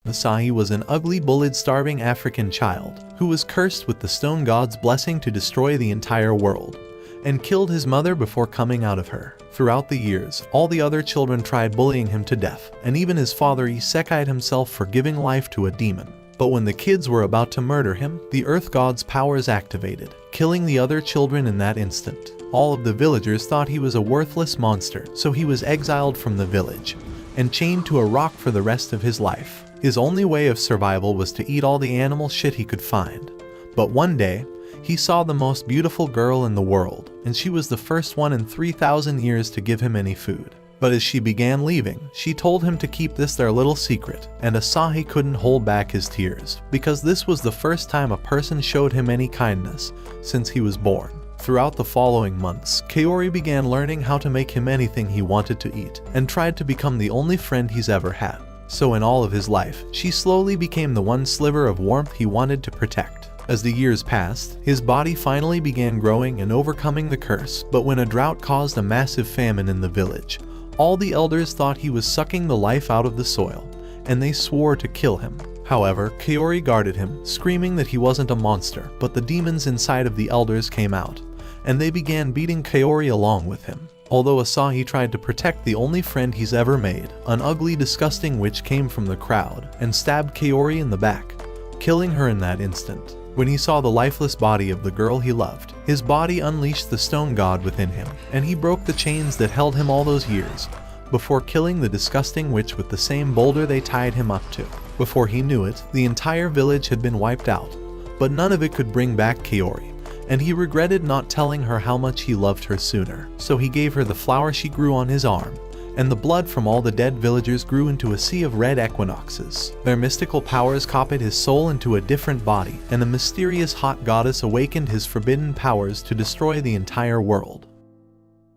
Asahi was an ugly, bullied, starving African child who was cursed with the stone god's blessing to destroy the entire world, and killed his mother before coming out of her. Throughout the years, all the other children tried bullying him to death, and even his father isekai'd himself for giving life to a demon. But when the kids were about to murder him, the earth god's powers activated, killing the other children in that instant. All of the villagers thought he was a worthless monster, so he was exiled from the village and chained to a rock for the rest of his life. His only way of survival was to eat all the animal shit he could find. But one day, he saw the most beautiful girl in the world, and she was the first one in 3,000 years to give him any food. But as she began leaving, she told him to keep this their little secret, and Asahi couldn't hold back his tears, because this was the first time a person showed him any kindness since he was born. Throughout the following months, Kaori began learning how to make him anything he wanted to eat, and tried to become the only friend he's ever had. So in all of his life, she slowly became the one sliver of warmth he wanted to protect. As the years passed, his body finally began growing and overcoming the curse, but when a drought caused a massive famine in the village, all the elders thought he was sucking the life out of the soil, and they swore to kill him. However, Kaori guarded him, screaming that he wasn't a monster, but the demons inside of the elders came out, and they began beating Kaori along with him. Although Asahi tried to protect the only friend he's ever made, an ugly, disgusting witch came from the crowd and stabbed Kaori in the back, killing her in that instant. When he saw the lifeless body of the girl he loved, his body unleashed the stone god within him, and he broke the chains that held him all those years, before killing the disgusting witch with the same boulder they tied him up to. Before he knew it, the entire village had been wiped out, but none of it could bring back Kaori, and he regretted not telling her how much he loved her sooner. So he gave her the flower she grew on his arm, and the blood from all the dead villagers grew into a sea of red equinoxes. Their mystical powers copied his soul into a different body, and a mysterious hot goddess awakened his forbidden powers to destroy the entire world.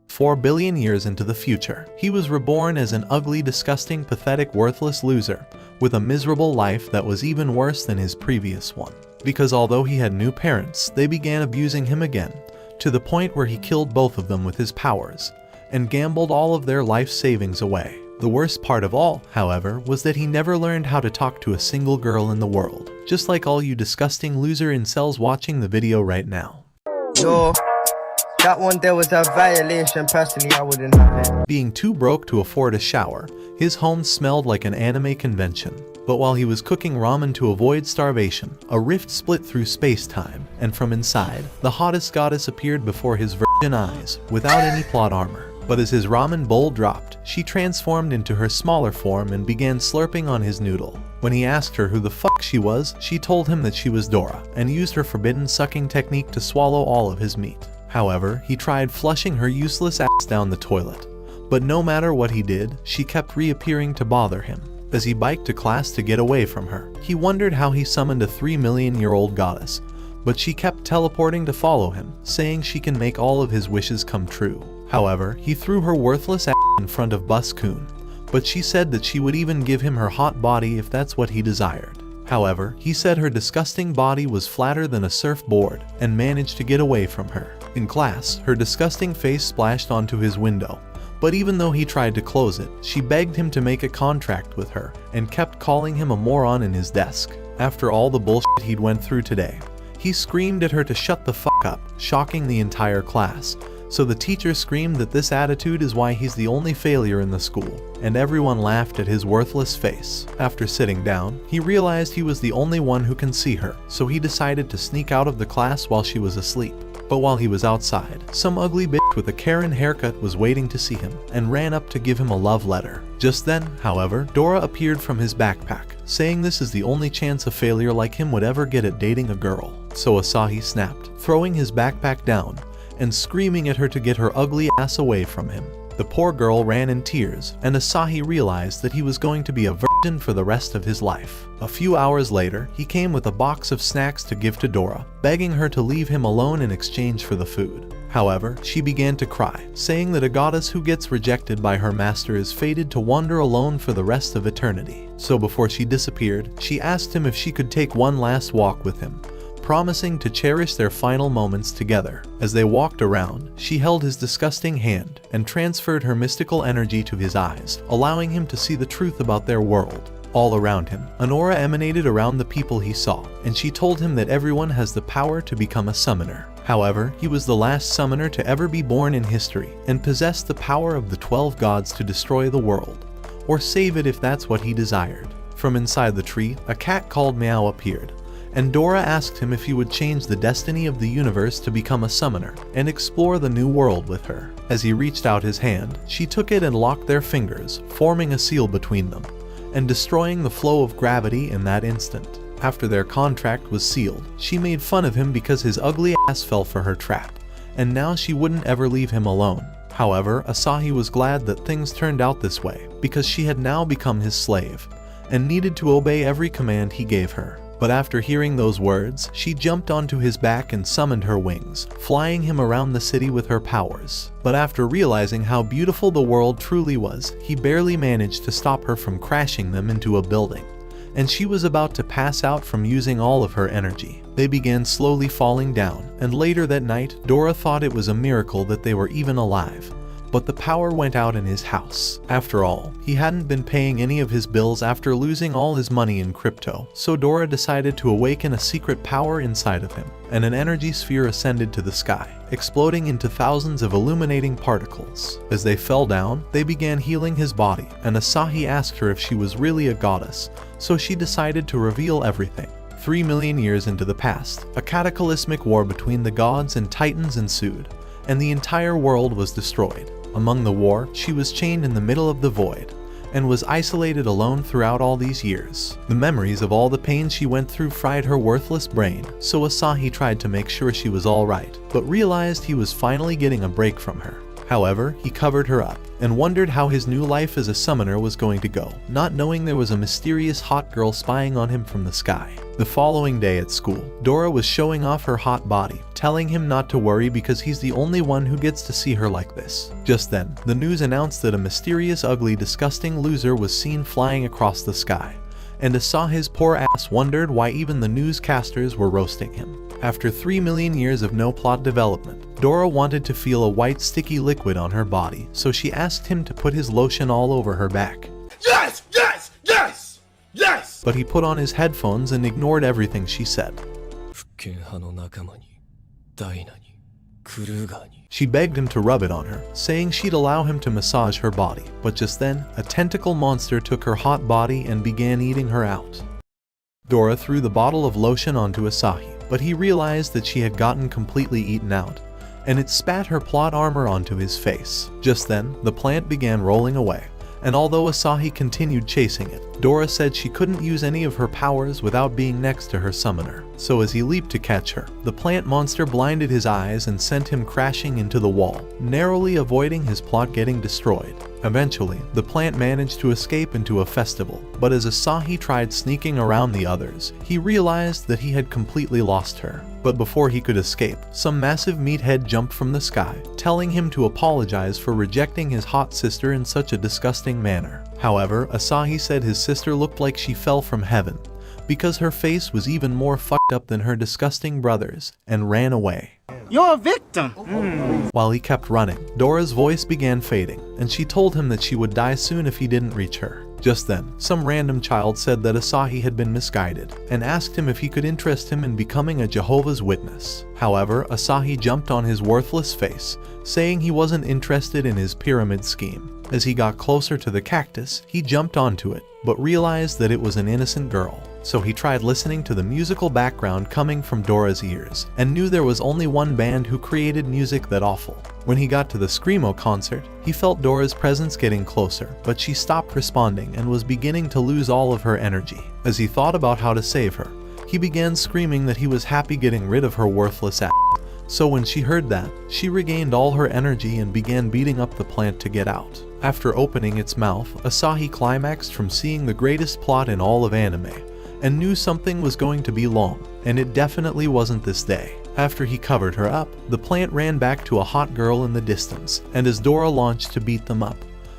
4 billion years into the future, he was reborn as an ugly, disgusting, pathetic, worthless loser, with a miserable life that was even worse than his previous one. Because although he had new parents, they began abusing him again, to the point where he killed both of them with his powers, and gambled all of their life savings away. The worst part of all, however, was that he never learned how to talk to a single girl in the world, just like all you disgusting loser incels watching the video right now. Yo, that one there was a violation. Personally, I wouldn't have it. Being too broke to afford a shower, his home smelled like an anime convention. But while he was cooking ramen to avoid starvation, a rift split through space-time, and from inside, the hottest goddess appeared before his virgin eyes, without any plot armor. But as his ramen bowl dropped, she transformed into her smaller form and began slurping on his noodle. When he asked her who the fuck she was, she told him that she was Dora, and used her forbidden sucking technique to swallow all of his meat. However, he tried flushing her useless ass down the toilet, but no matter what he did, she kept reappearing to bother him. As he biked to class to get away from her, he wondered how he summoned a 3-million-year-old goddess, but she kept teleporting to follow him, saying she can make all of his wishes come true. However, he threw her worthless ass in front of Bus-kun, but she said that she would even give him her hot body if that's what he desired. However, he said her disgusting body was flatter than a surfboard, and managed to get away from her. In class, her disgusting face splashed onto his window, but even though he tried to close it, she begged him to make a contract with her, and kept calling him a moron in his desk. After all the bullshit he'd went through today, he screamed at her to shut the fuck up, shocking the entire class. So the teacher screamed that this attitude is why he's the only failure in the school, and everyone laughed at his worthless face. After sitting down, he realized he was the only one who can see her, so he decided to sneak out of the class while she was asleep. But while he was outside, some ugly bitch with a Karen haircut was waiting to see him, and ran up to give him a love letter. Just then, however, Dora appeared from his backpack, saying this is the only chance a failure like him would ever get at dating a girl. So Asahi snapped, throwing his backpack down, and screaming at her to get her ugly ass away from him. The poor girl ran in tears, and Asahi realized that he was going to be a virgin for the rest of his life. A few hours later, he came with a box of snacks to give to Dora, begging her to leave him alone in exchange for the food. However, she began to cry, saying that a goddess who gets rejected by her master is fated to wander alone for the rest of eternity. So before she disappeared, she asked him if she could take one last walk with him, promising to cherish their final moments together. As they walked around, she held his disgusting hand and transferred her mystical energy to his eyes, allowing him to see the truth about their world. All around him, an aura emanated around the people he saw, and she told him that everyone has the power to become a summoner. However, he was the last summoner to ever be born in history, and possessed the power of the 12 gods to destroy the world, or save it if that's what he desired. From inside the tree, a cat called Meow appeared, and Dora asked him if he would change the destiny of the universe to become a summoner and explore the new world with her. As he reached out his hand, she took it and locked their fingers, forming a seal between them, and destroying the flow of gravity in that instant. After their contract was sealed, she made fun of him because his ugly ass fell for her trap, and now she wouldn't ever leave him alone. However, Asahi was glad that things turned out this way, because she had now become his slave, and needed to obey every command he gave her. But after hearing those words, she jumped onto his back and summoned her wings, flying him around the city with her powers. But after realizing how beautiful the world truly was, he barely managed to stop her from crashing them into a building, and she was about to pass out from using all of her energy. They began slowly falling down, and later that night, Dora thought it was a miracle that they were even alive. But the power went out in his house. After all, he hadn't been paying any of his bills after losing all his money in crypto, so Dora decided to awaken a secret power inside of him, and an energy sphere ascended to the sky, exploding into thousands of illuminating particles. As they fell down, they began healing his body, and Asahi asked her if she was really a goddess, so she decided to reveal everything. 3 million years into the past, a cataclysmic war between the gods and titans ensued, and the entire world was destroyed. Among the war, she was chained in the middle of the void, and was isolated alone throughout all these years. The memories of all the pain she went through fried her worthless brain, so Asahi tried to make sure she was alright, but realized he was finally getting a break from her. However, he covered her up, and wondered how his new life as a summoner was going to go, not knowing there was a mysterious hot girl spying on him from the sky. The following day at school, Dora was showing off her hot body, telling him not to worry because he's the only one who gets to see her like this. Just then, the news announced that a mysterious, ugly, disgusting loser was seen flying across the sky, and Asahi's poor ass wondered why even the newscasters were roasting him. After 3 million years of no plot development, Dora wanted to feel a white sticky liquid on her body, so she asked him to put his lotion all over her back. Yes! Yes! Yes! Yes! But he put on his headphones and ignored everything she said. She begged him to rub it on her, saying she'd allow him to massage her body, but just then, a tentacle monster took her hot body and began eating her out. Dora threw the bottle of lotion onto Asahi, but he realized that she had gotten completely eaten out, and it spat her plot armor onto his face. Just then, the plant began rolling away, and although Asahi continued chasing it, Dora said she couldn't use any of her powers without being next to her summoner. So as he leaped to catch her, the plant monster blinded his eyes and sent him crashing into the wall, narrowly avoiding his plot getting destroyed. Eventually, the plant managed to escape into a festival, but as Asahi tried sneaking around the others, he realized that he had completely lost her. But before he could escape, some massive meathead jumped from the sky, telling him to apologize for rejecting his hot sister in such a disgusting manner. However, Asahi said his sister looked like she fell from heaven, because her face was even more fucked up than her disgusting brother's, and ran away. You're a victim! While he kept running, Dora's voice began fading, and she told him that she would die soon if he didn't reach her. Just then, some random child said that Asahi had been misguided, and asked him if he could interest him in becoming a Jehovah's Witness. However, Asahi jumped on his worthless face, saying he wasn't interested in his pyramid scheme. As he got closer to the cactus, he jumped onto it, but realized that it was an innocent girl. So he tried listening to the musical background coming from Dora's ears, and knew there was only one band who created music that awful. When he got to the Screamo concert, he felt Dora's presence getting closer, but she stopped responding and was beginning to lose all of her energy. As he thought about how to save her, he began screaming that he was happy getting rid of her worthless ass. So when she heard that, she regained all her energy and began beating up the plant to get out. After opening its mouth, Asahi climaxed from seeing the greatest plot in all of anime, and knew something was going to be long, and it definitely wasn't this day. After he covered her up, the plant ran back to a hot girl in the distance, and as Dora launched to beat them up,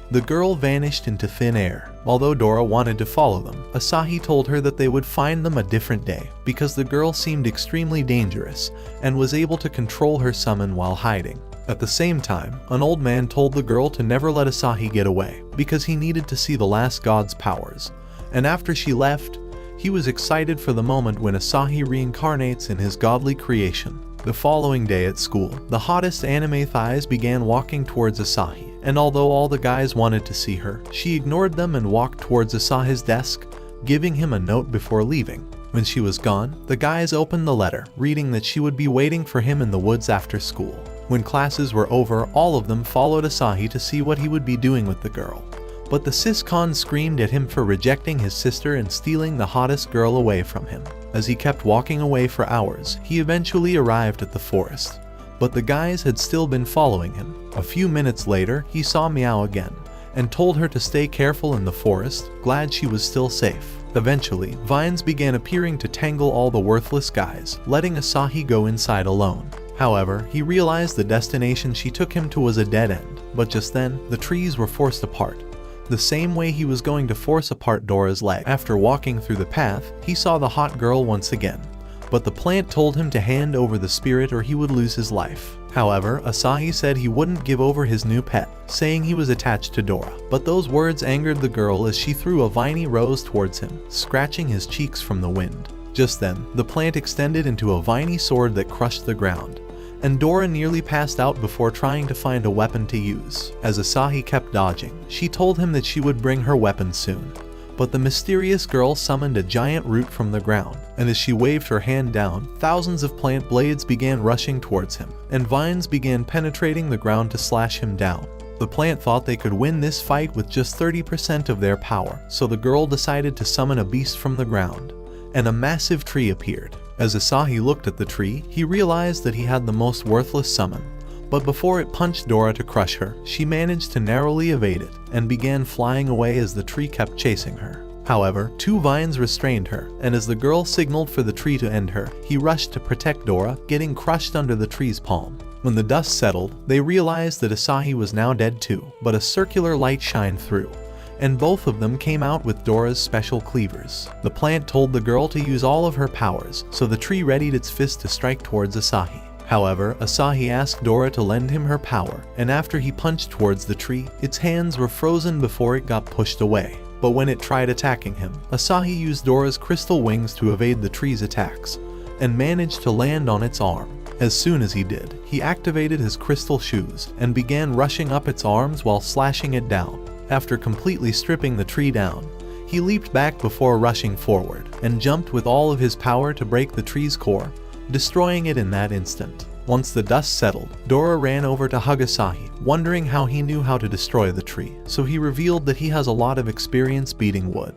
the girl vanished into thin air. Although Dora wanted to follow them, Asahi told her that they would find them a different day, because the girl seemed extremely dangerous, and was able to control her summon while hiding. At the same time, an old man told the girl to never let Asahi get away, because he needed to see the last god's powers, And after she left, he was excited for the moment when Asahi reincarnates in his godly creation. The following day at school, the hottest anime thighs began walking towards Asahi, and although all the guys wanted to see her, she ignored them and walked towards Asahi's desk, giving him a note before leaving. When she was gone, the guys opened the letter, reading that she would be waiting for him in the woods after school. When classes were over, all of them followed Asahi to see what he would be doing with the girl. But the sis-con screamed at him for rejecting his sister and stealing the hottest girl away from him. As he kept walking away for hours, he eventually arrived at the forest. But the guys had still been following him. A few minutes later, he saw Meow again, and told her to stay careful in the forest, glad she was still safe. Eventually, vines began appearing to tangle all the worthless guys, letting Asahi go inside alone. However, he realized the destination she took him to was a dead end, but just then, the trees were forced apart. The same way he was going to force apart Dora's leg. After walking through the path, he saw the hot girl once again, but the plant told him to hand over the spirit or he would lose his life. However, Asahi said he wouldn't give over his new pet, saying he was attached to Dora. But those words angered the girl as she threw a viney rose towards him, scratching his cheeks from the wind. Just then, the plant extended into a viney sword that crushed the ground, and Dora nearly passed out before trying to find a weapon to use. As Asahi kept dodging, she told him that she would bring her weapon soon. But the mysterious girl summoned a giant root from the ground, and as she waved her hand down, thousands of plant blades began rushing towards him, and vines began penetrating the ground to slash him down. The plant thought they could win this fight with just 30% of their power, so the girl decided to summon a beast from the ground, and a massive tree appeared. As Asahi looked at the tree, he realized that he had the most worthless summon. But before it punched Dora to crush her, she managed to narrowly evade it and began flying away as the tree kept chasing her. However, two vines restrained her, and as the girl signaled for the tree to end her, he rushed to protect Dora, getting crushed under the tree's palm. When the dust settled, they realized that Asahi was now dead too, but a circular light shined through, and both of them came out with Dora's special cleavers. The plant told the girl to use all of her powers, so the tree readied its fist to strike towards Asahi. However, Asahi asked Dora to lend him her power, and after he punched towards the tree, its hands were frozen before it got pushed away. But when it tried attacking him, Asahi used Dora's crystal wings to evade the tree's attacks, and managed to land on its arm. As soon as he did, he activated his crystal shoes, and began rushing up its arms while slashing it down. After completely stripping the tree down, he leaped back before rushing forward, and jumped with all of his power to break the tree's core, destroying it in that instant. Once the dust settled, Dora ran over to hug Asahi, wondering how he knew how to destroy the tree, so he revealed that he has a lot of experience beating wood.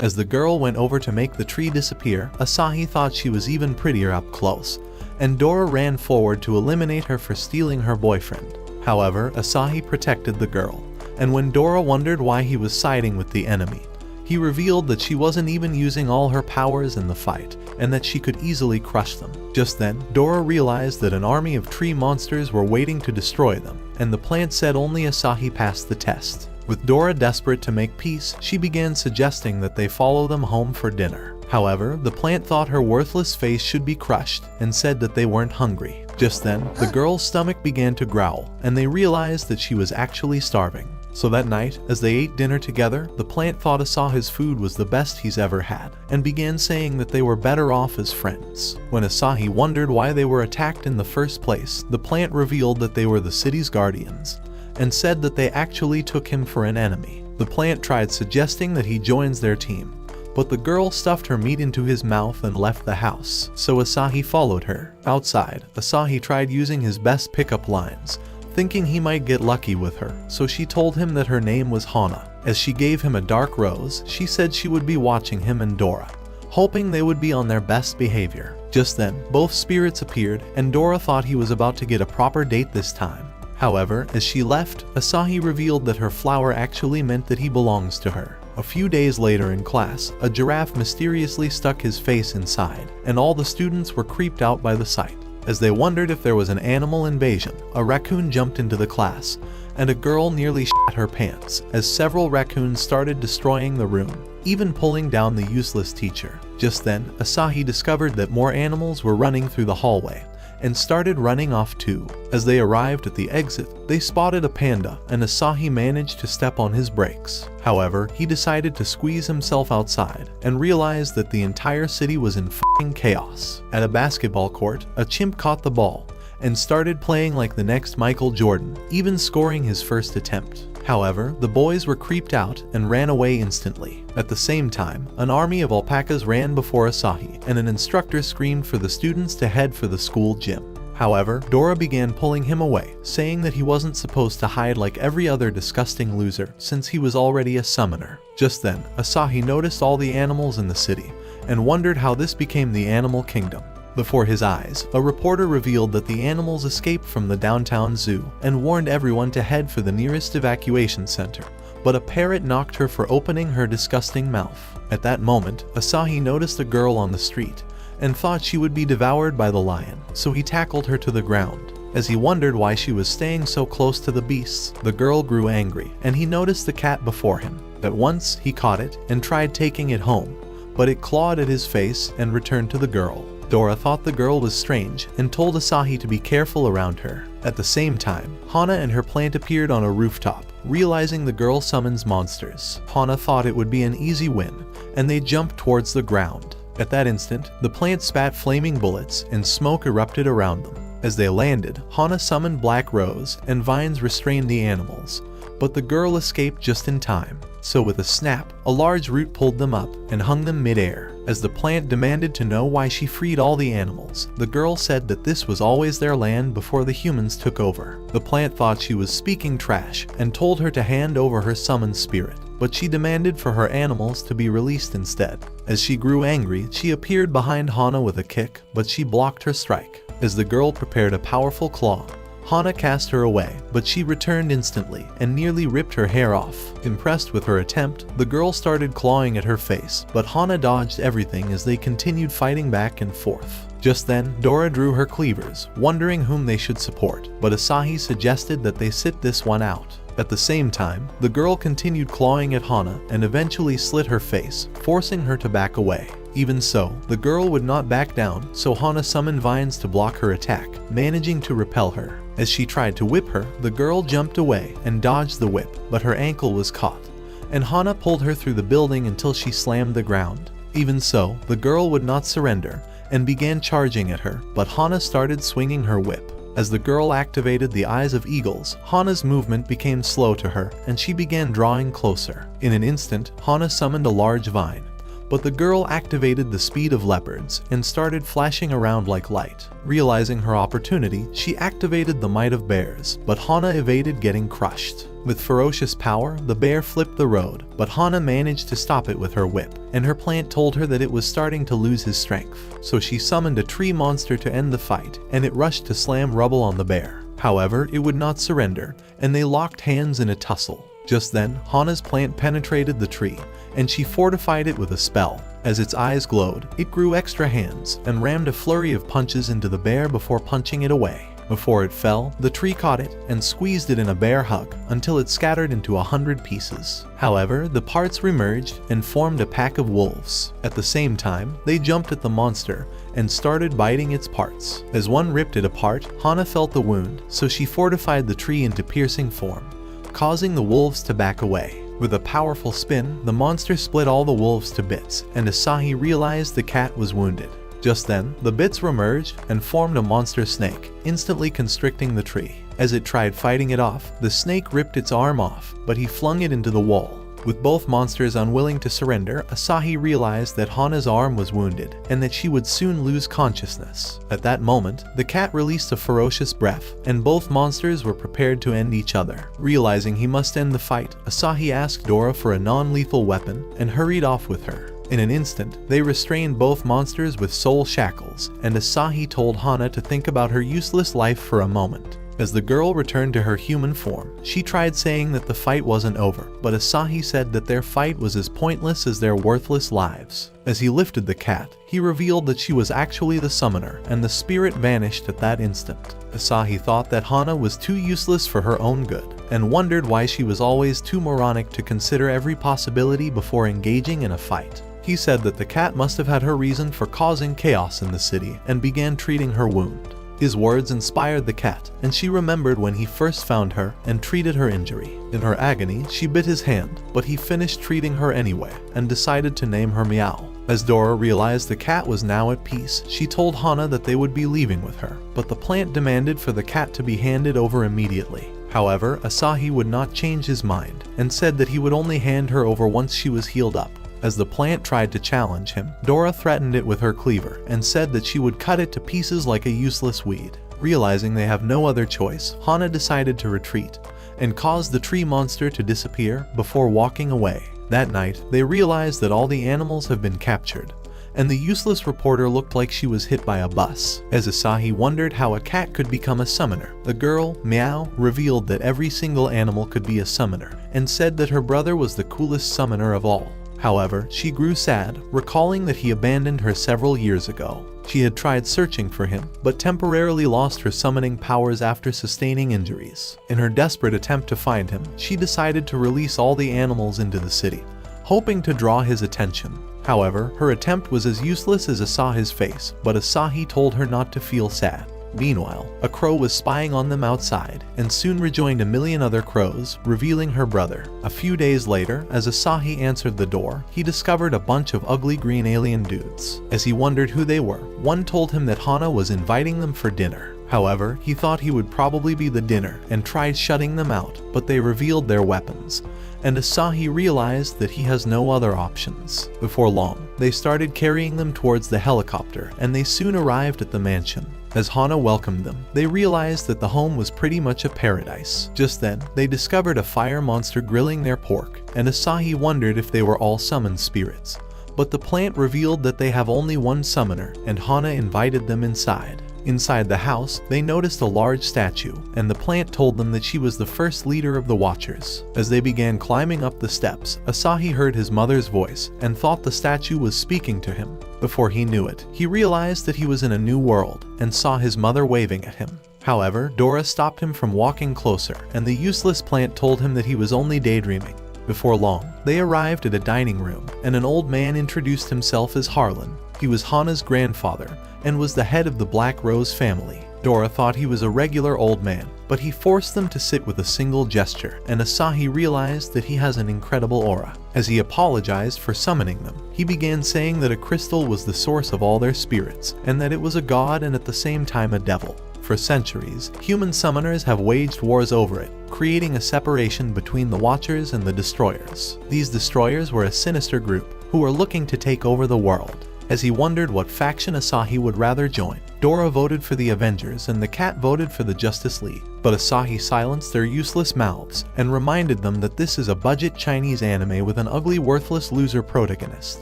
As the girl went over to make the tree disappear, Asahi thought she was even prettier up close, and Dora ran forward to eliminate her for stealing her boyfriend. However, Asahi protected the girl, and when Dora wondered why he was siding with the enemy, he revealed that she wasn't even using all her powers in the fight, and that she could easily crush them. Just then, Dora realized that an army of tree monsters were waiting to destroy them, and the plant said only Asahi passed the test. With Dora desperate to make peace, she began suggesting that they follow them home for dinner. However, the plant thought her worthless face should be crushed and said that they weren't hungry. Just then, the girl's stomach began to growl, and they realized that she was actually starving. So that night, as they ate dinner together, the plant thought Asahi's food was the best he's ever had, and began saying that they were better off as friends. When Asahi wondered why they were attacked in the first place, the plant revealed that they were the city's guardians, and said that they actually took him for an enemy. The plant tried suggesting that he joins their team, but the girl stuffed her meat into his mouth and left the house, so Asahi followed her. Outside, Asahi tried using his best pickup lines, thinking he might get lucky with her, so she told him that her name was Hana. As she gave him a dark rose, she said she would be watching him and Dora, hoping they would be on their best behavior. Just then, both spirits appeared, and Dora thought he was about to get a proper date this time. However, as she left, Asahi revealed that her flower actually meant that he belongs to her. A few days later in class, a giraffe mysteriously stuck his face inside, and all the students were creeped out by the sight. As they wondered if there was an animal invasion, a raccoon jumped into the class, and a girl nearly shat her pants as several raccoons started destroying the room, even pulling down the useless teacher. Just then, Asahi discovered that more animals were running through the hallway, and started running off too. As they arrived at the exit, they spotted a panda, and Asahi managed to step on his brakes. However, he decided to squeeze himself outside and realized that the entire city was in f***ing chaos. At a basketball court, a chimp caught the ball and started playing like the next Michael Jordan, even scoring his first attempt. However, the boys were creeped out and ran away instantly. At the same time, an army of alpacas ran before Asahi, and an instructor screamed for the students to head for the school gym. However, Dora began pulling him away, saying that he wasn't supposed to hide like every other disgusting loser since he was already a summoner. Just then, Asahi noticed all the animals in the city and wondered how this became the animal kingdom. Before his eyes, a reporter revealed that the animals escaped from the downtown zoo and warned everyone to head for the nearest evacuation center, but a parrot knocked her for opening her disgusting mouth. At that moment, Asahi noticed a girl on the street and thought she would be devoured by the lion, so he tackled her to the ground. As he wondered why she was staying so close to the beasts, the girl grew angry, and he noticed the cat before him. At once, he caught it and tried taking it home, but it clawed at his face and returned to the girl. Dora thought the girl was strange and told Asahi to be careful around her. At the same time, Hana and her plant appeared on a rooftop. Realizing the girl summons monsters, Hana thought it would be an easy win, and they jumped towards the ground. At that instant, the plant spat flaming bullets and smoke erupted around them. As they landed, Hana summoned Black Rose and vines restrained the animals, but the girl escaped just in time. So with a snap, a large root pulled them up and hung them mid-air. As the plant demanded to know why she freed all the animals, the girl said that this was always their land before the humans took over. The plant thought she was speaking trash and told her to hand over her summoned spirit, but she demanded for her animals to be released instead. As she grew angry, she appeared behind Hana with a kick, but she blocked her strike. As the girl prepared a powerful claw, Hana cast her away, but she returned instantly and nearly ripped her hair off. Impressed with her attempt, the girl started clawing at her face, but Hana dodged everything as they continued fighting back and forth. Just then, Dora drew her cleavers, wondering whom they should support, but Asahi suggested that they sit this one out. At the same time, the girl continued clawing at Hana and eventually slit her face, forcing her to back away. Even so, the girl would not back down, so Hana summoned vines to block her attack, managing to repel her. As she tried to whip her, the girl jumped away and dodged the whip, but her ankle was caught, and Hana pulled her through the building until she slammed the ground. Even so, the girl would not surrender and began charging at her, but Hana started swinging her whip. As the girl activated the eyes of eagles, Hana's movement became slow to her, and she began drawing closer. In an instant, Hana summoned a large vine, but the girl activated the speed of leopards and started flashing around like light. Realizing her opportunity, she activated the might of bears, but Hana evaded getting crushed. With ferocious power, the bear flipped the road, but Hana managed to stop it with her whip, and her plant told her that it was starting to lose his strength. So she summoned a tree monster to end the fight, and it rushed to slam rubble on the bear. However, it would not surrender, and they locked hands in a tussle. Just then, Hana's plant penetrated the tree, and she fortified it with a spell. As its eyes glowed, it grew extra hands and rammed a flurry of punches into the bear before punching it away. Before it fell, the tree caught it and squeezed it in a bear hug until it scattered into 100 pieces. However, the parts remerged and formed a pack of wolves. At the same time, they jumped at the monster and started biting its parts. As one ripped it apart, Hana felt the wound, so she fortified the tree into piercing form, causing the wolves to back away. With a powerful spin, the monster split all the wolves to bits, and Asahi realized the cat was wounded. Just then, the bits remerged and formed a monster snake, instantly constricting the tree. As it tried fighting it off, the snake ripped its arm off, but he flung it into the wall. With both monsters unwilling to surrender, Asahi realized that Hana's arm was wounded and that she would soon lose consciousness. At that moment, the cat released a ferocious breath, and both monsters were prepared to end each other. Realizing he must end the fight, Asahi asked Dora for a non-lethal weapon and hurried off with her. In an instant, they restrained both monsters with soul shackles, and Asahi told Hana to think about her useless life for a moment. As the girl returned to her human form, she tried saying that the fight wasn't over, but Asahi said that their fight was as pointless as their worthless lives. As he lifted the cat, he revealed that she was actually the summoner, and the spirit vanished at that instant. Asahi thought that Hana was too useless for her own good, and wondered why she was always too moronic to consider every possibility before engaging in a fight. He said that the cat must have had her reason for causing chaos in the city and began treating her wound. His words inspired the cat, and she remembered when he first found her and treated her injury. In her agony, she bit his hand, but he finished treating her anyway and decided to name her Meow. As Dora realized the cat was now at peace, she told Hana that they would be leaving with her, but the plant demanded for the cat to be handed over immediately. However, Asahi would not change his mind and said that he would only hand her over once she was healed up. As the plant tried to challenge him, Dora threatened it with her cleaver and said that she would cut it to pieces like a useless weed. Realizing they have no other choice, Hana decided to retreat and caused the tree monster to disappear before walking away. That night, they realized that all the animals have been captured, and the useless reporter looked like she was hit by a bus. As Asahi wondered how a cat could become a summoner, the girl, Meow, revealed that every single animal could be a summoner, and said that her brother was the coolest summoner of all. However, she grew sad, recalling that he abandoned her several years ago. She had tried searching for him, but temporarily lost her summoning powers after sustaining injuries. In her desperate attempt to find him, she decided to release all the animals into the city, hoping to draw his attention. However, her attempt was as useless as Asahi's face, but Asahi told her not to feel sad. Meanwhile, a crow was spying on them outside, and soon rejoined a million other crows, revealing her brother. A few days later, as Asahi answered the door, he discovered a bunch of ugly green alien dudes. As he wondered who they were, one told him that Hana was inviting them for dinner. However, he thought he would probably be the dinner and tried shutting them out, but they revealed their weapons, and Asahi realized that he has no other options. Before long, they started carrying them towards the helicopter, and they soon arrived at the mansion. As Hana welcomed them, they realized that the home was pretty much a paradise. Just then, they discovered a fire monster grilling their pork, and Asahi wondered if they were all summoned spirits. But the plant revealed that they have only one summoner, and Hana invited them inside. Inside the house, they noticed a large statue, and the plant told them that she was the first leader of the Watchers. As they began climbing up the steps, Asahi heard his mother's voice and thought the statue was speaking to him. Before he knew it, he realized that he was in a new world and saw his mother waving at him. However, Dora stopped him from walking closer, and the useless plant told him that he was only daydreaming. Before long, they arrived at a dining room, and an old man introduced himself as Harlan. He was Hana's grandfather and was the head of the Black Rose family. Dora thought he was a regular old man, but he forced them to sit with a single gesture, and Asahi realized that he has an incredible aura. As he apologized for summoning them, he began saying that a crystal was the source of all their spirits, and that it was a god and at the same time a devil. For centuries, human summoners have waged wars over it, creating a separation between the Watchers and the Destroyers. These Destroyers were a sinister group who were looking to take over the world. As he wondered what faction Asahi would rather join, Dora voted for the Avengers and the cat voted for the Justice League. But Asahi silenced their useless mouths and reminded them that this is a budget Chinese anime with an ugly, worthless loser protagonist.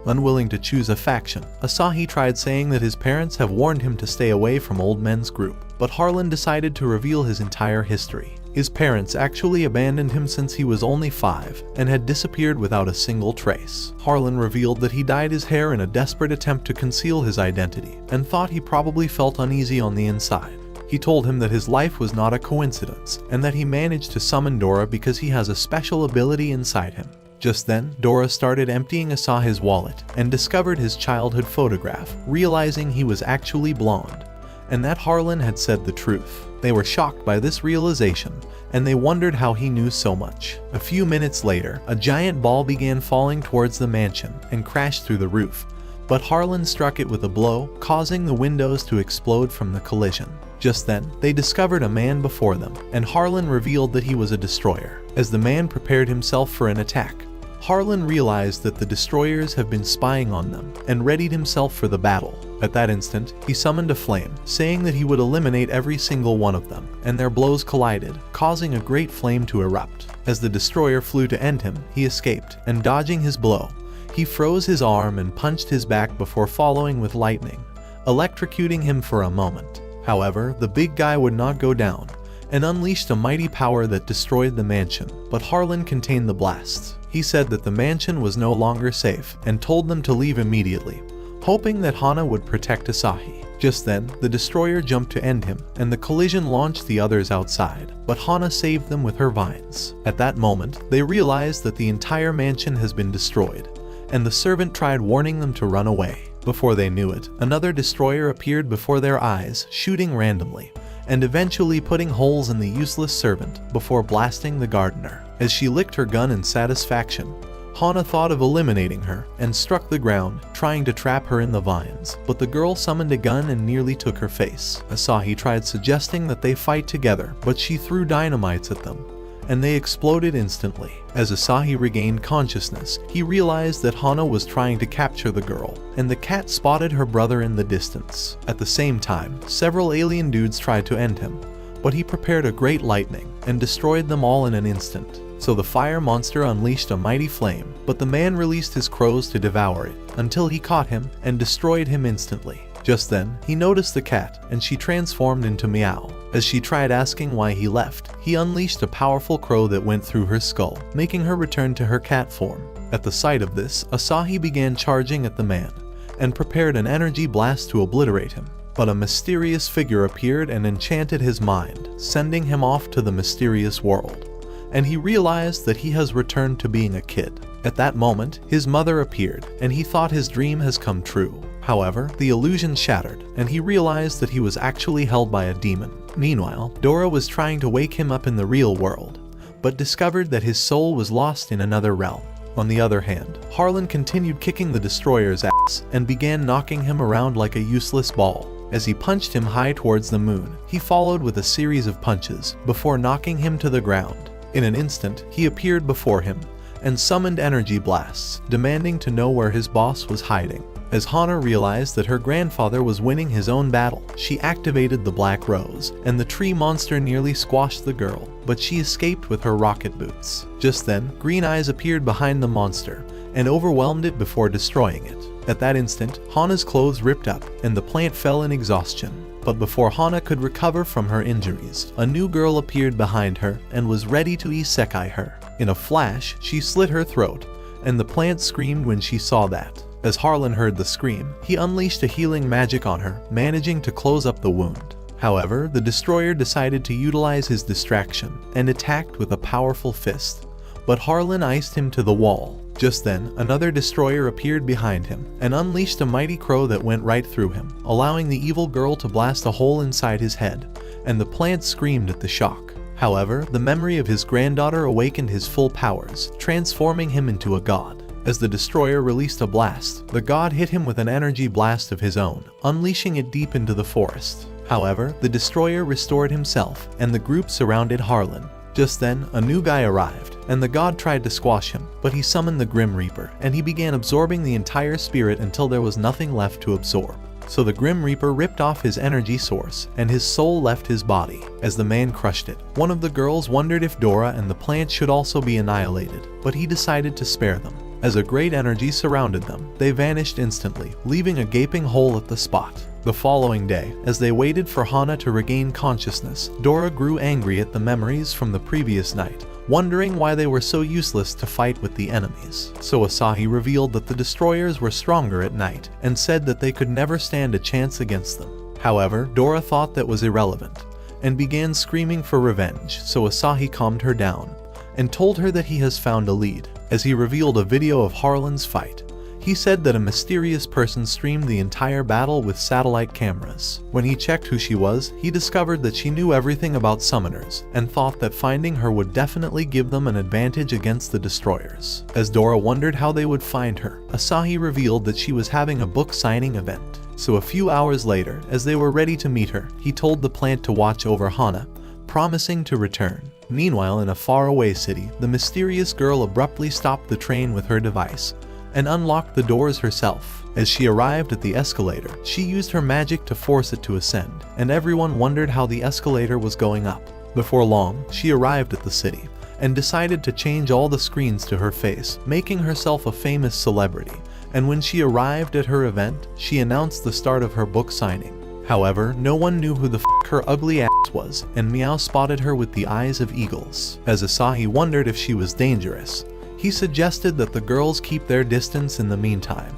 Unwilling to choose a faction, Asahi tried saying that his parents have warned him to stay away from old men's group, but Harlan decided to reveal his entire history. His parents actually abandoned him since he was only 5 and had disappeared without a single trace. Harlan revealed that he dyed his hair in a desperate attempt to conceal his identity and thought he probably felt uneasy on the inside. He told him that his life was not a coincidence and that he managed to summon Dora because he has a special ability inside him. Just then, Dora started emptying Asahi's wallet and discovered his childhood photograph, realizing he was actually blonde, and that Harlan had said the truth. They were shocked by this realization, and they wondered how he knew so much. A few minutes later, a giant ball began falling towards the mansion and crashed through the roof, but Harlan struck it with a blow, causing the windows to explode from the collision. Just then, they discovered a man before them, and Harlan revealed that he was a destroyer. As the man prepared himself for an attack, Harlan realized that the destroyers have been spying on them and readied himself for the battle. At that instant, he summoned a flame, saying that he would eliminate every single one of them, and their blows collided, causing a great flame to erupt. As the destroyer flew to end him, he escaped, and dodging his blow, he froze his arm and punched his back before following with lightning, electrocuting him for a moment. However, the big guy would not go down, and unleashed a mighty power that destroyed the mansion, but Harlan contained the blasts. He said that the mansion was no longer safe and told them to leave immediately, hoping that Hana would protect Asahi. Just then, the destroyer jumped to end him, and the collision launched the others outside, but Hana saved them with her vines. At that moment, they realized that the entire mansion has been destroyed, and the servant tried warning them to run away. Before they knew it, another destroyer appeared before their eyes, shooting randomly, and eventually putting holes in the useless servant before blasting the gardener. As she licked her gun in satisfaction, Hana thought of eliminating her and struck the ground, trying to trap her in the vines, but the girl summoned a gun and nearly took her face. Asahi tried suggesting that they fight together, but she threw dynamites at them, and they exploded instantly. As Asahi regained consciousness, he realized that Hana was trying to capture the girl, and the cat spotted her brother in the distance. At the same time, several alien dudes tried to end him, but he prepared a great lightning and destroyed them all in an instant. So the fire monster unleashed a mighty flame, but the man released his crows to devour it, until he caught him and destroyed him instantly. Just then, he noticed the cat, and she transformed into Meow. As she tried asking why he left, he unleashed a powerful crow that went through her skull, making her return to her cat form. At the sight of this, Asahi began charging at the man, and prepared an energy blast to obliterate him. But a mysterious figure appeared and enchanted his mind, sending him off to the mysterious world. And he realized that he has returned to being a kid. At that moment, his mother appeared, and he thought his dream has come true. However, the illusion shattered, and he realized that he was actually held by a demon. Meanwhile, Dora was trying to wake him up in the real world, but discovered that his soul was lost in another realm. On the other hand, Harlan continued kicking the destroyer's ass and began knocking him around like a useless ball. As he punched him high towards the moon, he followed with a series of punches before knocking him to the ground. In an instant, he appeared before him and summoned energy blasts, demanding to know where his boss was hiding. As Hana realized that her grandfather was winning his own battle, she activated the Black Rose, and the tree monster nearly squashed the girl, but she escaped with her rocket boots. Just then, green eyes appeared behind the monster and overwhelmed it before destroying it. At that instant, Hana's clothes ripped up and the plant fell in exhaustion. But before Hana could recover from her injuries, a new girl appeared behind her and was ready to isekai her. In a flash, she slit her throat, and the plant screamed when she saw that. As Harlan heard the scream, he unleashed a healing magic on her, managing to close up the wound. However, the destroyer decided to utilize his distraction and attacked with a powerful fist, but Harlan iced him to the wall. Just then, another destroyer appeared behind him and unleashed a mighty crow that went right through him, allowing the evil girl to blast a hole inside his head, and the plant screamed at the shock. However, the memory of his granddaughter awakened his full powers, transforming him into a god. As the destroyer released a blast, the god hit him with an energy blast of his own, unleashing it deep into the forest. However, the destroyer restored himself, and the group surrounded Harlan. Just then, a new guy arrived, and the god tried to squash him, but he summoned the Grim Reaper, and he began absorbing the entire spirit until there was nothing left to absorb. So the Grim Reaper ripped off his energy source, and his soul left his body. As the man crushed it, one of the girls wondered if Dora and the plant should also be annihilated, but he decided to spare them. As a great energy surrounded them, they vanished instantly, leaving a gaping hole at the spot. The following day, as they waited for Hana to regain consciousness, Dora grew angry at the memories from the previous night, wondering why they were so useless to fight with the enemies. So Asahi revealed that the destroyers were stronger at night, and said that they could never stand a chance against them. However, Dora thought that was irrelevant, and began screaming for revenge, so Asahi calmed her down, and told her that he has found a lead. As he revealed a video of Harlan's fight, he said that a mysterious person streamed the entire battle with satellite cameras. When he checked who she was, he discovered that she knew everything about summoners, and thought that finding her would definitely give them an advantage against the destroyers. As Dora wondered how they would find her, Asahi revealed that she was having a book signing event. So a few hours later, as they were ready to meet her, he told the plant to watch over Hana, promising to return. Meanwhile, in a faraway city, the mysterious girl abruptly stopped the train with her device and unlocked the doors herself. As she arrived at the escalator, she used her magic to force it to ascend, and everyone wondered how the escalator was going up. Before long, she arrived at the city and decided to change all the screens to her face, making herself a famous celebrity. And when she arrived at her event, she announced the start of her book signing. However, no one knew who the f*** her ugly ass was, and Meow spotted her with the eyes of eagles. As Asahi wondered if she was dangerous, he suggested that the girls keep their distance in the meantime,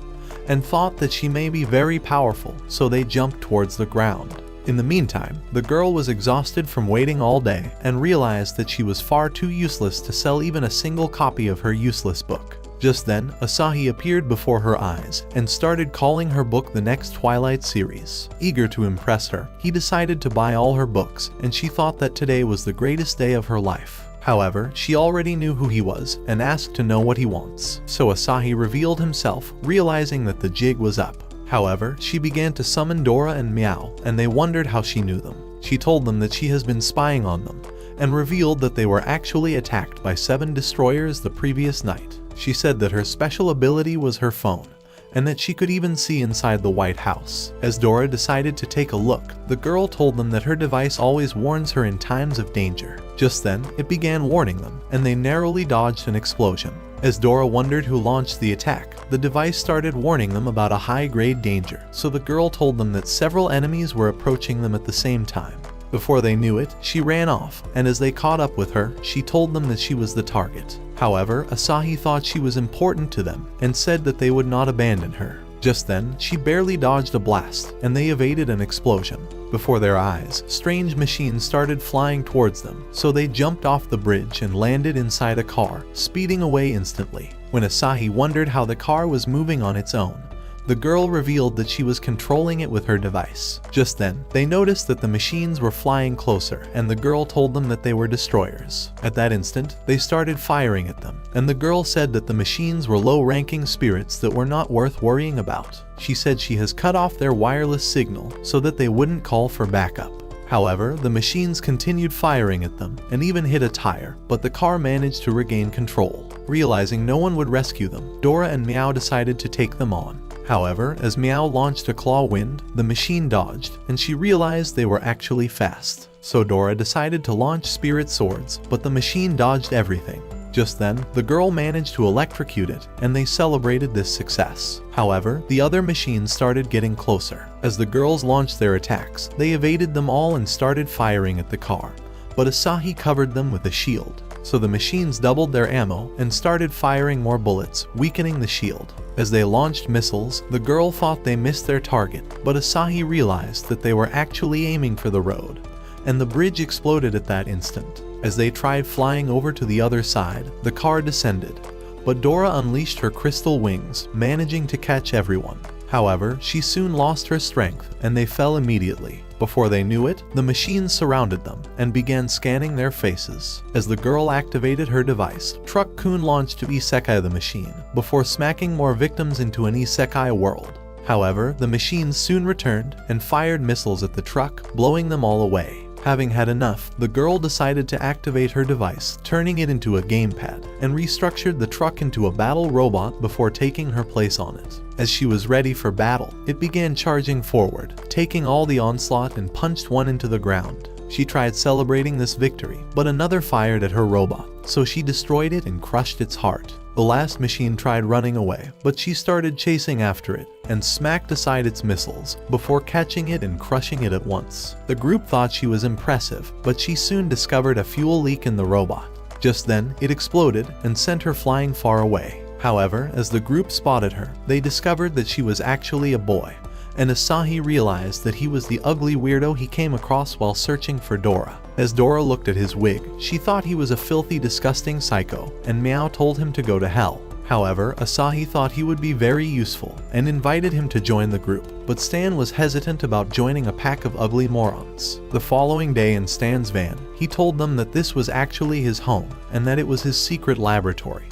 and thought that she may be very powerful, so they jumped towards the ground. In the meantime, the girl was exhausted from waiting all day and realized that she was far too useless to sell even a single copy of her useless book. Just then, Asahi appeared before her eyes and started calling her book the next Twilight series. Eager to impress her, he decided to buy all her books, and she thought that today was the greatest day of her life. However, she already knew who he was and asked to know what he wants. So Asahi revealed himself, realizing that the jig was up. However, she began to summon Dora and Meow, and they wondered how she knew them. She told them that she has been spying on them, and revealed that they were actually attacked by 7 destroyers the previous night. She said that her special ability was her phone, and that she could even see inside the White House. As Dora decided to take a look, the girl told them that her device always warns her in times of danger. Just then, it began warning them, and they narrowly dodged an explosion. As Dora wondered who launched the attack, the device started warning them about a high-grade danger, so the girl told them that several enemies were approaching them at the same time. Before they knew it, she ran off, and as they caught up with her, she told them that she was the target. However, Asahi thought she was important to them and said that they would not abandon her. Just then, she barely dodged a blast, and they evaded an explosion. Before their eyes, strange machines started flying towards them, so they jumped off the bridge and landed inside a car, speeding away instantly. When Asahi wondered how the car was moving on its own, the girl revealed that she was controlling it with her device. Just then, they noticed that the machines were flying closer, and the girl told them that they were destroyers. At that instant, they started firing at them, and the girl said that the machines were low-ranking spirits that were not worth worrying about. She said she has cut off their wireless signal so that they wouldn't call for backup. However, the machines continued firing at them and even hit a tire, but the car managed to regain control. Realizing no one would rescue them, Dora and Meow decided to take them on. However, as Meow launched a claw wind, the machine dodged, and she realized they were actually fast. So Dora decided to launch spirit swords, but the machine dodged everything. Just then, the girl managed to electrocute it, and they celebrated this success. However, the other machines started getting closer. As the girls launched their attacks, they evaded them all and started firing at the car, but Asahi covered them with a shield. So the machines doubled their ammo and started firing more bullets, weakening the shield. As they launched missiles, the girl thought they missed their target, but Asahi realized that they were actually aiming for the road, and the bridge exploded at that instant. As they tried flying over to the other side, the car descended, but Dora unleashed her crystal wings, managing to catch everyone. However, she soon lost her strength, and they fell immediately. Before they knew it, the machines surrounded them and began scanning their faces. As the girl activated her device, Truck-kun launched to Isekai the machine, before smacking more victims into an Isekai world. However, the machines soon returned and fired missiles at the truck, blowing them all away. Having had enough, the girl decided to activate her device, turning it into a gamepad, and restructured the truck into a battle robot before taking her place on it. As she was ready for battle, it began charging forward, taking all the onslaught and punched one into the ground. She tried celebrating this victory, but another fired at her robot, so she destroyed it and crushed its heart. The last machine tried running away, but she started chasing after it and smacked aside its missiles before catching it and crushing it at once. The group thought she was impressive, but she soon discovered a fuel leak in the robot. Just then, it exploded and sent her flying far away. However, as the group spotted her, they discovered that she was actually a boy, and Asahi realized that he was the ugly weirdo he came across while searching for Dora. As Dora looked at his wig, she thought he was a filthy, disgusting psycho, and Meow told him to go to hell. However, Asahi thought he would be very useful and invited him to join the group, but Stan was hesitant about joining a pack of ugly morons. The following day in Stan's van, he told them that this was actually his home and that it was his secret laboratory.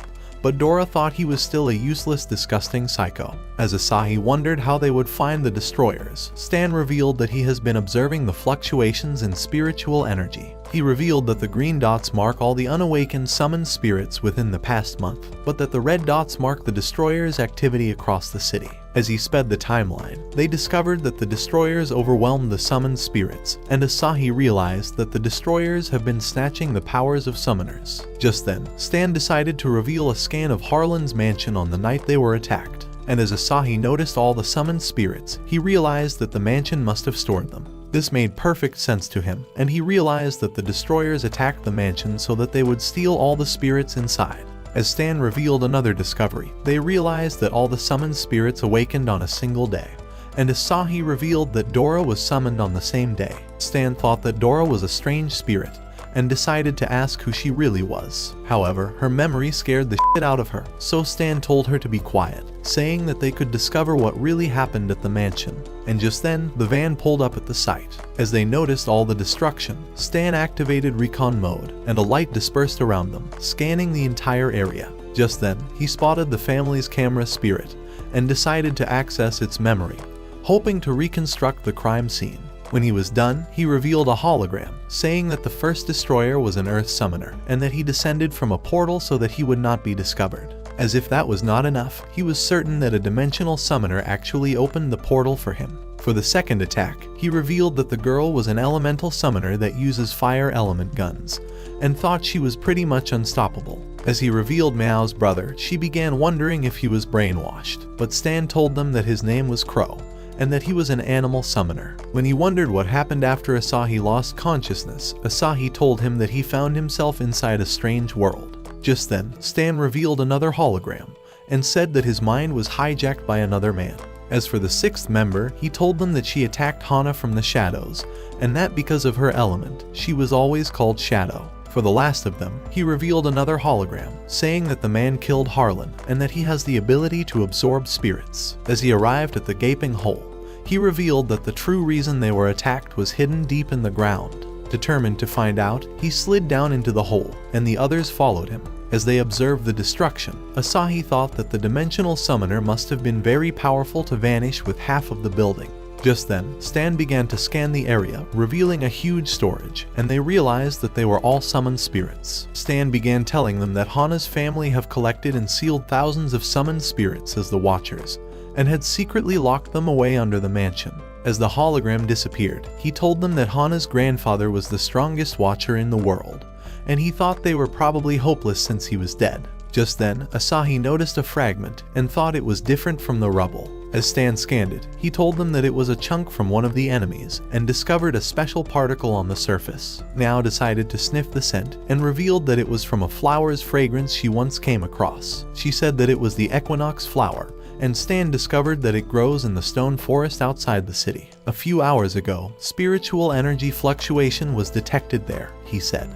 But Dora thought he was still a useless, disgusting psycho. As Asahi wondered how they would find the destroyers, Stan revealed that he has been observing the fluctuations in spiritual energy. He revealed that the green dots mark all the unawakened summoned spirits within the past month, but that the red dots mark the destroyers' activity across the city. As he sped the timeline, they discovered that the destroyers overwhelmed the summoned spirits, and Asahi realized that the destroyers have been snatching the powers of summoners. Just then, Stan decided to reveal a scan of Harlan's mansion on the night they were attacked, and as Asahi noticed all the summoned spirits, he realized that the mansion must have stored them. This made perfect sense to him, and he realized that the destroyers attacked the mansion so that they would steal all the spirits inside. As Stan revealed another discovery, they realized that all the summoned spirits awakened on a single day, and Asahi revealed that Dora was summoned on the same day. Stan thought that Dora was a strange spirit, and decided to ask who she really was. However, her memory scared the shit out of her, so Stan told her to be quiet, saying that they could discover what really happened at the mansion. And just then, the van pulled up at the site. As they noticed all the destruction, Stan activated recon mode, and a light dispersed around them, scanning the entire area. Just then, he spotted the family's camera spirit, and decided to access its memory, hoping to reconstruct the crime scene. When he was done, he revealed a hologram, saying that the first destroyer was an Earth summoner, and that he descended from a portal so that he would not be discovered. As if that was not enough, he was certain that a dimensional summoner actually opened the portal for him. For the second attack, he revealed that the girl was an elemental summoner that uses fire element guns, and thought she was pretty much unstoppable. As he revealed Meow's brother, she began wondering if he was brainwashed, but Stan told them that his name was Crow, and that he was an animal summoner. When he wondered what happened after Asahi lost consciousness, Asahi told him that he found himself inside a strange world. Just then, Stan revealed another hologram, and said that his mind was hijacked by another man. As for the sixth member, he told them that she attacked Hana from the shadows, and that because of her element, she was always called Shadow. For the last of them, he revealed another hologram, saying that the man killed Harlan, and that he has the ability to absorb spirits. As he arrived at the gaping hole, he revealed that the true reason they were attacked was hidden deep in the ground. Determined to find out, he slid down into the hole, and the others followed him. As they observed the destruction, Asahi thought that the dimensional summoner must have been very powerful to vanish with half of the building. Just then, Stan began to scan the area, revealing a huge storage, and they realized that they were all summoned spirits. Stan began telling them that Hana's family have collected and sealed thousands of summoned spirits as the Watchers, and had secretly locked them away under the mansion. As the hologram disappeared, he told them that Hana's grandfather was the strongest Watcher in the world, and he thought they were probably hopeless since he was dead. Just then, Asahi noticed a fragment and thought it was different from the rubble. As Stan scanned it, he told them that it was a chunk from one of the enemies and discovered a special particle on the surface. Now decided to sniff the scent and revealed that it was from a flower's fragrance she once came across. She said that it was the equinox flower, and Stan discovered that it grows in the stone forest outside the city. A few hours ago, spiritual energy fluctuation was detected there, he said,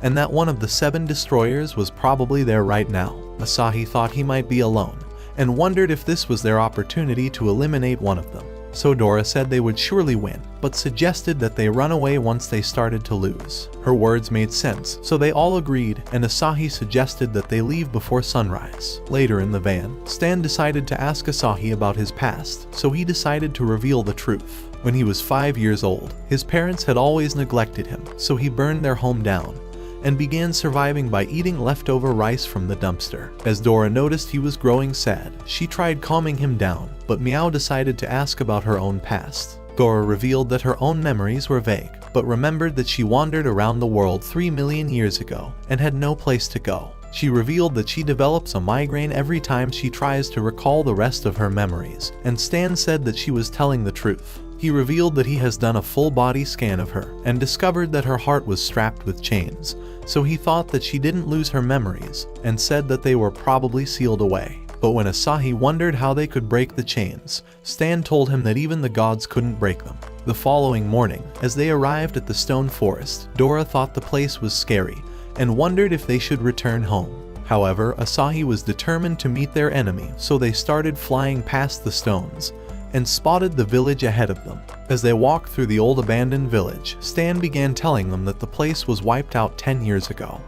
and that one of the 7 destroyers was probably there right now. Asahi thought he might be alone, and wondered if this was their opportunity to eliminate one of them. So Dora said they would surely win, but suggested that they run away once they started to lose. Her words made sense, so they all agreed, and Asahi suggested that they leave before sunrise. Later in the van, Stan decided to ask Asahi about his past, so he decided to reveal the truth. When he was 5 years old, his parents had always neglected him, so he burned their home down, and began surviving by eating leftover rice from the dumpster. As Dora noticed he was growing sad, she tried calming him down, but Meow decided to ask about her own past. Dora revealed that her own memories were vague, but remembered that she wandered around the world 3 million years ago and had no place to go. She revealed that she develops a migraine every time she tries to recall the rest of her memories, and Stan said that she was telling the truth. He revealed that he has done a full body scan of her and discovered that her heart was strapped with chains, so he thought that she didn't lose her memories and said that they were probably sealed away. But when Asahi wondered how they could break the chains, Stan told him that even the gods couldn't break them. The following morning, as they arrived at the stone forest, Dora thought the place was scary and wondered if they should return home. However, Asahi was determined to meet their enemy, so they started flying past the stones and spotted the village ahead of them. As they walked through the old abandoned village, Stan began telling them that the place was wiped out 10 years ago,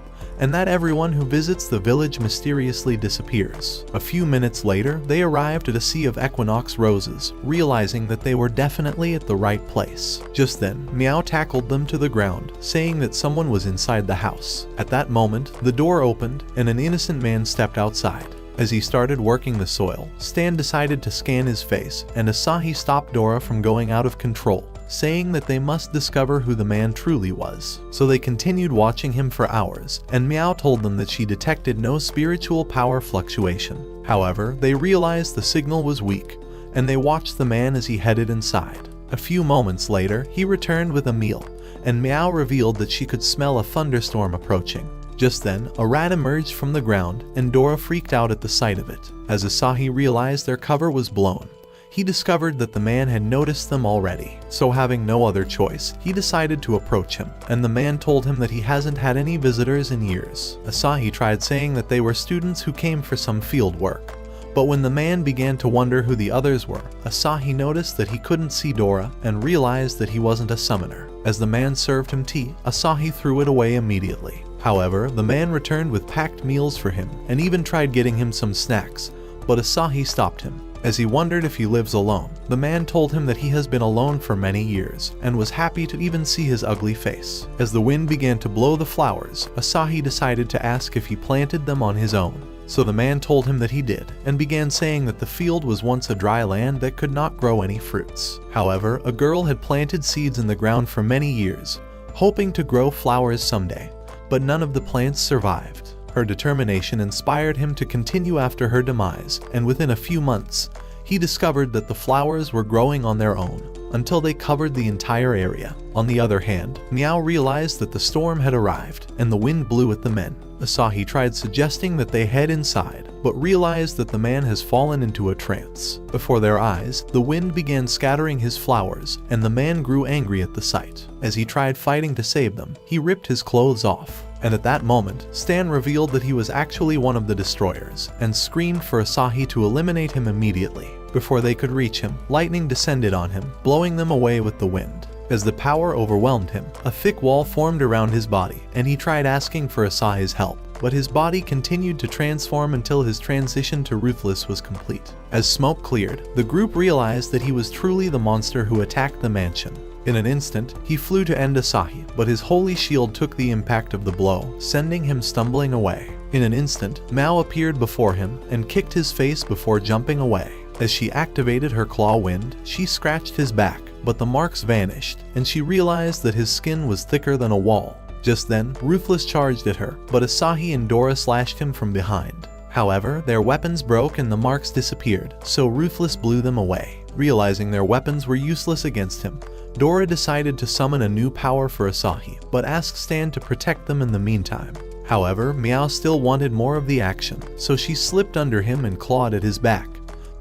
and that everyone who visits the village mysteriously disappears. A few minutes later, they arrived at a sea of equinox roses, realizing that they were definitely at the right place. Just then, Meow tackled them to the ground, saying that someone was inside the house. At that moment, the door opened, and an innocent man stepped outside. As he started working the soil, Stan decided to scan his face, and Asahi stopped Dora from going out of control, saying that they must discover who the man truly was. So they continued watching him for hours, and Meow told them that she detected no spiritual power fluctuation. However, they realized the signal was weak, and they watched the man as he headed inside. A few moments later, he returned with a meal, and Meow revealed that she could smell a thunderstorm approaching. Just then, a rat emerged from the ground, and Dora freaked out at the sight of it. As Asahi realized their cover was blown, he discovered that the man had noticed them already. So having no other choice, he decided to approach him, and the man told him that he hasn't had any visitors in years. Asahi tried saying that they were students who came for some field work. But when the man began to wonder who the others were, Asahi noticed that he couldn't see Dora and realized that he wasn't a summoner. As the man served him tea, Asahi threw it away immediately. However, the man returned with packed meals for him and even tried getting him some snacks, but Asahi stopped him. As he wondered if he lives alone, the man told him that he has been alone for many years and was happy to even see his ugly face. As the wind began to blow the flowers, Asahi decided to ask if he planted them on his own. So the man told him that he did, and began saying that the field was once a dry land that could not grow any fruits. However, a girl had planted seeds in the ground for many years, hoping to grow flowers someday, but none of the plants survived. Her determination inspired him to continue after her demise, and within a few months, he discovered that the flowers were growing on their own, until they covered the entire area. On the other hand, Meow realized that the storm had arrived, and the wind blew at the men. Asahi tried suggesting that they head inside, but realized that the man has fallen into a trance. Before their eyes, the wind began scattering his flowers, and the man grew angry at the sight. As he tried fighting to save them, he ripped his clothes off. And at that moment, Stan revealed that he was actually one of the destroyers, and screamed for Asahi to eliminate him immediately. Before they could reach him, lightning descended on him, blowing them away with the wind. As the power overwhelmed him, a thick wall formed around his body, and he tried asking for Asahi's help, but his body continued to transform until his transition to Ruthless was complete. As smoke cleared, the group realized that he was truly the monster who attacked the mansion. In an instant, he flew to end Asahi, but his holy shield took the impact of the blow, sending him stumbling away. In an instant, Mao appeared before him and kicked his face before jumping away. As she activated her claw wind, she scratched his back, but the marks vanished, and she realized that his skin was thicker than a wall. Just then, Ruthless charged at her, but Asahi and Dora slashed him from behind. However, their weapons broke and the marks disappeared, so Ruthless blew them away. Realizing their weapons were useless against him, Dora decided to summon a new power for Asahi, but asked Stan to protect them in the meantime. However, Meow still wanted more of the action, so she slipped under him and clawed at his back,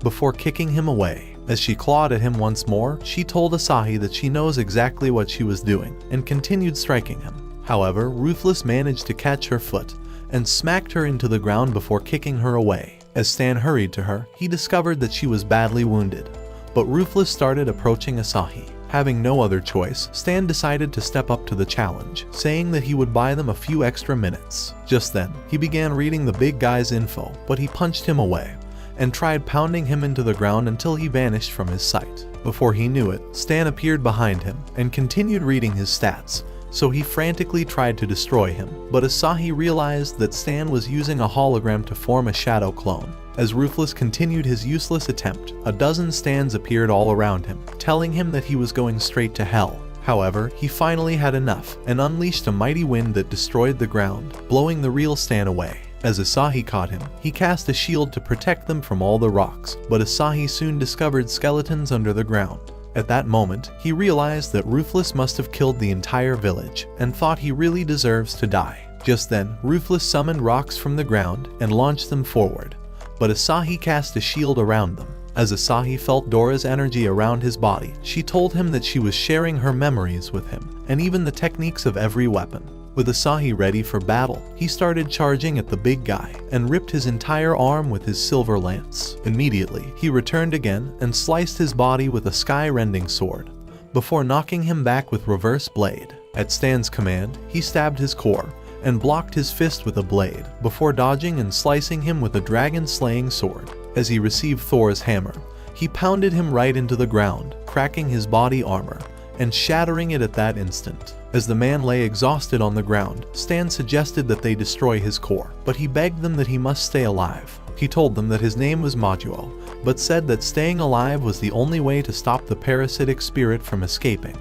before kicking him away. As she clawed at him once more, she told Asahi that she knows exactly what she was doing, and continued striking him. However, Ruthless managed to catch her foot, and smacked her into the ground before kicking her away. As Stan hurried to her, he discovered that she was badly wounded, but Ruthless started approaching Asahi. Having no other choice, Stan decided to step up to the challenge, saying that he would buy them a few extra minutes. Just then, he began reading the big guy's info, but he punched him away, and tried pounding him into the ground until he vanished from his sight. Before he knew it, Stan appeared behind him, and continued reading his stats, so he frantically tried to destroy him, but Asahi realized that Stan was using a hologram to form a shadow clone. As Ruthless continued his useless attempt, a dozen Stans appeared all around him, telling him that he was going straight to hell. However, he finally had enough, and unleashed a mighty wind that destroyed the ground, blowing the real Stan away. As Asahi caught him, he cast a shield to protect them from all the rocks, but Asahi soon discovered skeletons under the ground. At that moment, he realized that Ruthless must have killed the entire village, and thought he really deserves to die. Just then, Ruthless summoned rocks from the ground and launched them forward, but Asahi cast a shield around them. As Asahi felt Dora's energy around his body, she told him that she was sharing her memories with him, and even the techniques of every weapon. With Asahi ready for battle, he started charging at the big guy, and ripped his entire arm with his silver lance. Immediately, he returned again, and sliced his body with a sky-rending sword, before knocking him back with reverse blade. At Stan's command, he stabbed his core, and blocked his fist with a blade, before dodging and slicing him with a dragon-slaying sword. As he received Thor's hammer, he pounded him right into the ground, cracking his body armor, and shattering it at that instant. As the man lay exhausted on the ground, Stan suggested that they destroy his core, but he begged them that he must stay alive. He told them that his name was Majuo, but said that staying alive was the only way to stop the parasitic spirit from escaping,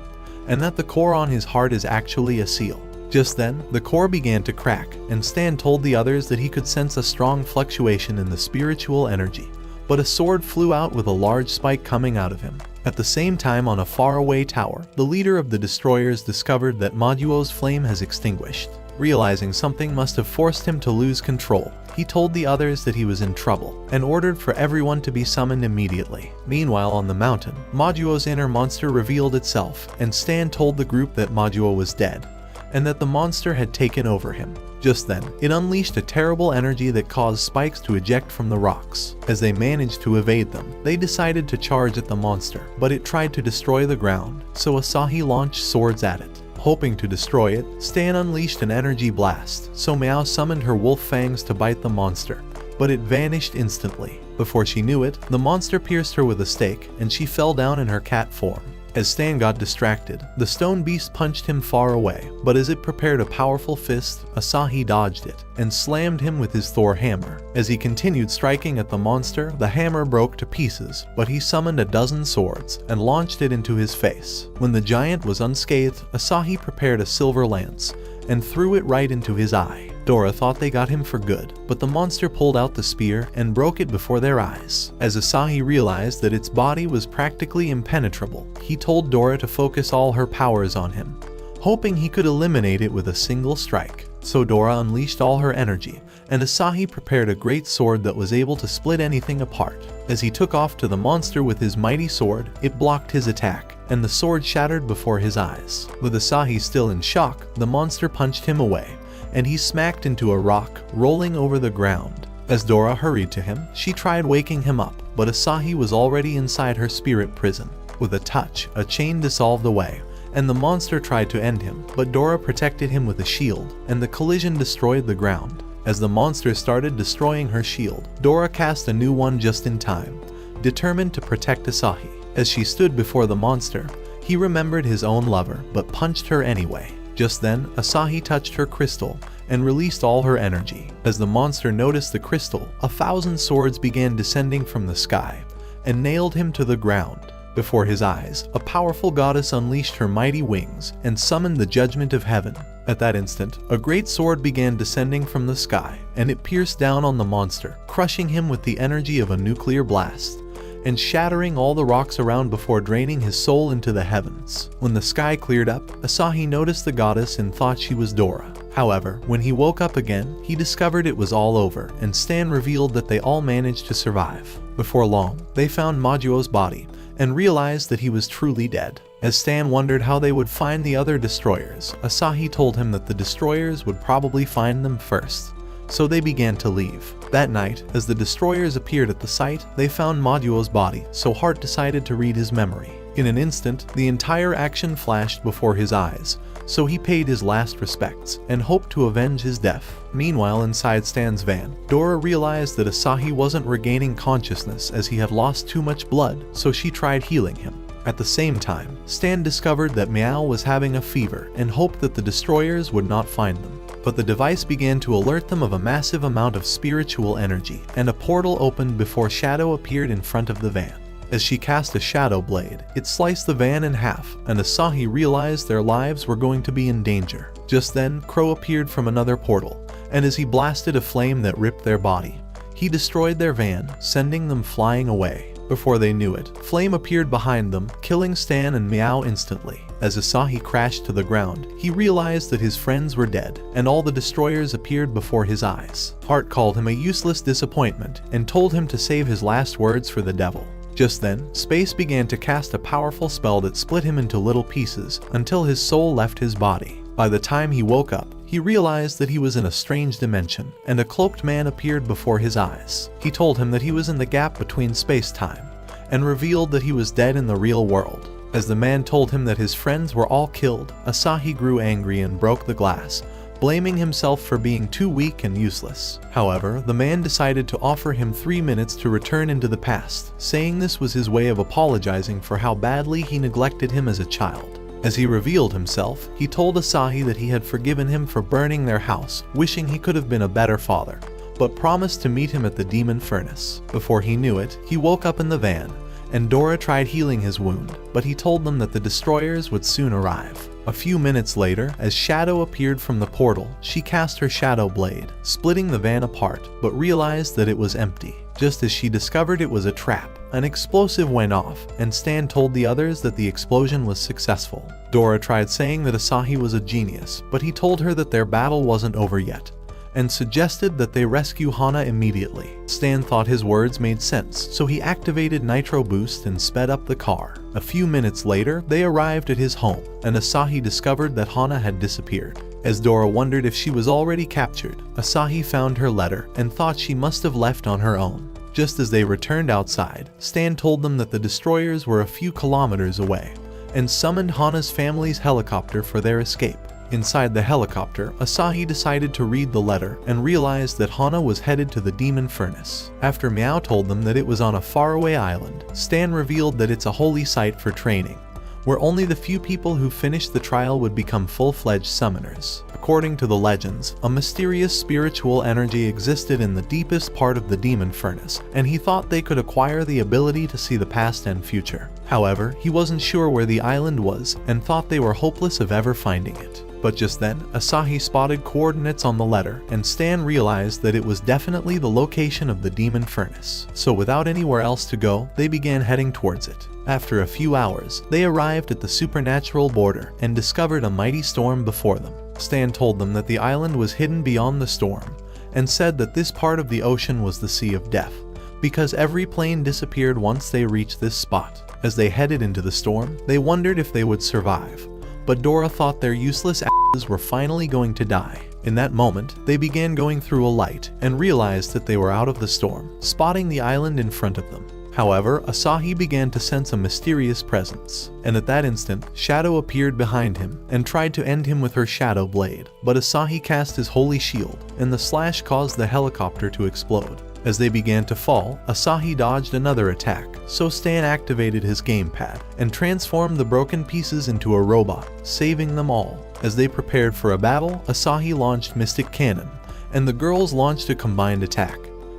and that the core on his heart is actually a seal. Just then, the core began to crack, and Stan told the others that he could sense a strong fluctuation in the spiritual energy, but a sword flew out with a large spike coming out of him. At the same time, on a faraway tower, the leader of the destroyers discovered that Majuo's flame has extinguished. Realizing something must have forced him to lose control, he told the others that he was in trouble and ordered for everyone to be summoned immediately. Meanwhile, on the mountain, Majuo's inner monster revealed itself, and Stan told the group that Majuo was dead and that the monster had taken over him. Just then, it unleashed a terrible energy that caused spikes to eject from the rocks. As they managed to evade them, they decided to charge at the monster, but it tried to destroy the ground, so Asahi launched swords at it. Hoping to destroy it, Stan unleashed an energy blast, so Meow summoned her wolf fangs to bite the monster, but it vanished instantly. Before she knew it, the monster pierced her with a stake, and she fell down in her cat form. As Stan got distracted, the stone beast punched him far away, but as it prepared a powerful fist, Asahi dodged it and slammed him with his Thor hammer. As he continued striking at the monster, the hammer broke to pieces, but he summoned a dozen swords and launched it into his face. When the giant was unscathed, Asahi prepared a silver lance and threw it right into his eye. Dora thought they got him for good, but the monster pulled out the spear and broke it before their eyes. As Asahi realized that its body was practically impenetrable, he told Dora to focus all her powers on him, hoping he could eliminate it with a single strike. So Dora unleashed all her energy, and Asahi prepared a great sword that was able to split anything apart. As he took off to the monster with his mighty sword, it blocked his attack, and the sword shattered before his eyes. With Asahi still in shock, the monster punched him away, and he smacked into a rock, rolling over the ground. As Dora hurried to him, she tried waking him up, but Asahi was already inside her spirit prison. With a touch, a chain dissolved away, and the monster tried to end him, but Dora protected him with a shield, and the collision destroyed the ground. As the monster started destroying her shield, Dora cast a new one just in time, determined to protect Asahi. As she stood before the monster, he remembered his own lover, but punched her anyway. Just then, Asahi touched her crystal and released all her energy. As the monster noticed the crystal, 1,000 swords began descending from the sky and nailed him to the ground. Before his eyes, a powerful goddess unleashed her mighty wings and summoned the judgment of heaven. At that instant, a great sword began descending from the sky, and it pierced down on the monster, crushing him with the energy of a nuclear blast and shattering all the rocks around before draining his soul into the heavens. When the sky cleared up, Asahi noticed the goddess and thought she was Dora. However, when he woke up again, he discovered it was all over, and Stan revealed that they all managed to survive. Before long, they found Majuo's body and realized that he was truly dead. As Stan wondered how they would find the other destroyers, Asahi told him that the destroyers would probably find them first, so they began to leave. That night, as the destroyers appeared at the site, they found Majuo's body, so Hart decided to read his memory. In an instant, the entire action flashed before his eyes, so he paid his last respects and hoped to avenge his death. Meanwhile, inside Stan's van, Dora realized that Asahi wasn't regaining consciousness as he had lost too much blood, so she tried healing him. At the same time, Stan discovered that Meow was having a fever and hoped that the destroyers would not find them. But the device began to alert them of a massive amount of spiritual energy, and a portal opened before Shadow appeared in front of the van. As she cast a shadow blade, it sliced the van in half, and Asahi realized their lives were going to be in danger. Just then, Crow appeared from another portal, and as he blasted a flame that ripped their body, he destroyed their van, sending them flying away. Before they knew it, Flame appeared behind them, killing Stan and Meow instantly. As Asahi crashed to the ground, he realized that his friends were dead, and all the destroyers appeared before his eyes. Hart called him a useless disappointment and told him to save his last words for the devil. Just then, Space began to cast a powerful spell that split him into little pieces until his soul left his body. By the time he woke up, he realized that he was in a strange dimension, and a cloaked man appeared before his eyes. He told him that he was in the gap between space-time, and revealed that he was dead in the real world. As the man told him that his friends were all killed, Asahi grew angry and broke the glass, blaming himself for being too weak and useless. However, the man decided to offer him 3 minutes to return into the past, saying this was his way of apologizing for how badly he neglected him as a child. As he revealed himself, he told Asahi that he had forgiven him for burning their house, wishing he could have been a better father, but promised to meet him at the demon furnace. Before he knew it, he woke up in the van, and Dora tried healing his wound, but he told them that the destroyers would soon arrive. A few minutes later, as Shadow appeared from the portal, she cast her shadow blade, splitting the van apart, but realized that it was empty. Just as she discovered it was a trap, an explosive went off, and Stan told the others that the explosion was successful. Dora tried saying that Asahi was a genius, but he told her that their battle wasn't over yet, and suggested that they rescue Hana immediately. Stan thought his words made sense, so he activated Nitro Boost and sped up the car. A few minutes later, they arrived at his home, and Asahi discovered that Hana had disappeared. As Dora wondered if she was already captured, Asahi found her letter and thought she must have left on her own. Just as they returned outside, Stan told them that the destroyers were a few kilometers away, and summoned Hana's family's helicopter for their escape. Inside the helicopter, Asahi decided to read the letter and realized that Hana was headed to the demon furnace. After Meow told them that it was on a faraway island, Stan revealed that it's a holy site for training, where only the few people who finished the trial would become full-fledged summoners. According to the legends, a mysterious spiritual energy existed in the deepest part of the demon furnace, and he thought they could acquire the ability to see the past and future. However, he wasn't sure where the island was and thought they were hopeless of ever finding it. But just then, Asahi spotted coordinates on the letter, and Stan realized that it was definitely the location of the demon furnace. So without anywhere else to go, they began heading towards it. After a few hours, they arrived at the supernatural border and discovered a mighty storm before them. Stan told them that the island was hidden beyond the storm, and said that this part of the ocean was the Sea of Death, because every plane disappeared once they reached this spot. As they headed into the storm, they wondered if they would survive, but Dora thought their useless asses were finally going to die. In that moment, they began going through a light and realized that they were out of the storm, spotting the island in front of them. However, Asahi began to sense a mysterious presence, and at that instant, Shadow appeared behind him and tried to end him with her Shadow Blade, but Asahi cast his holy shield, and the slash caused the helicopter to explode. As they began to fall, Asahi dodged another attack, so Stan activated his gamepad and transformed the broken pieces into a robot, saving them all. As they prepared for a battle, Asahi launched Mystic Cannon, and the girls launched a combined attack,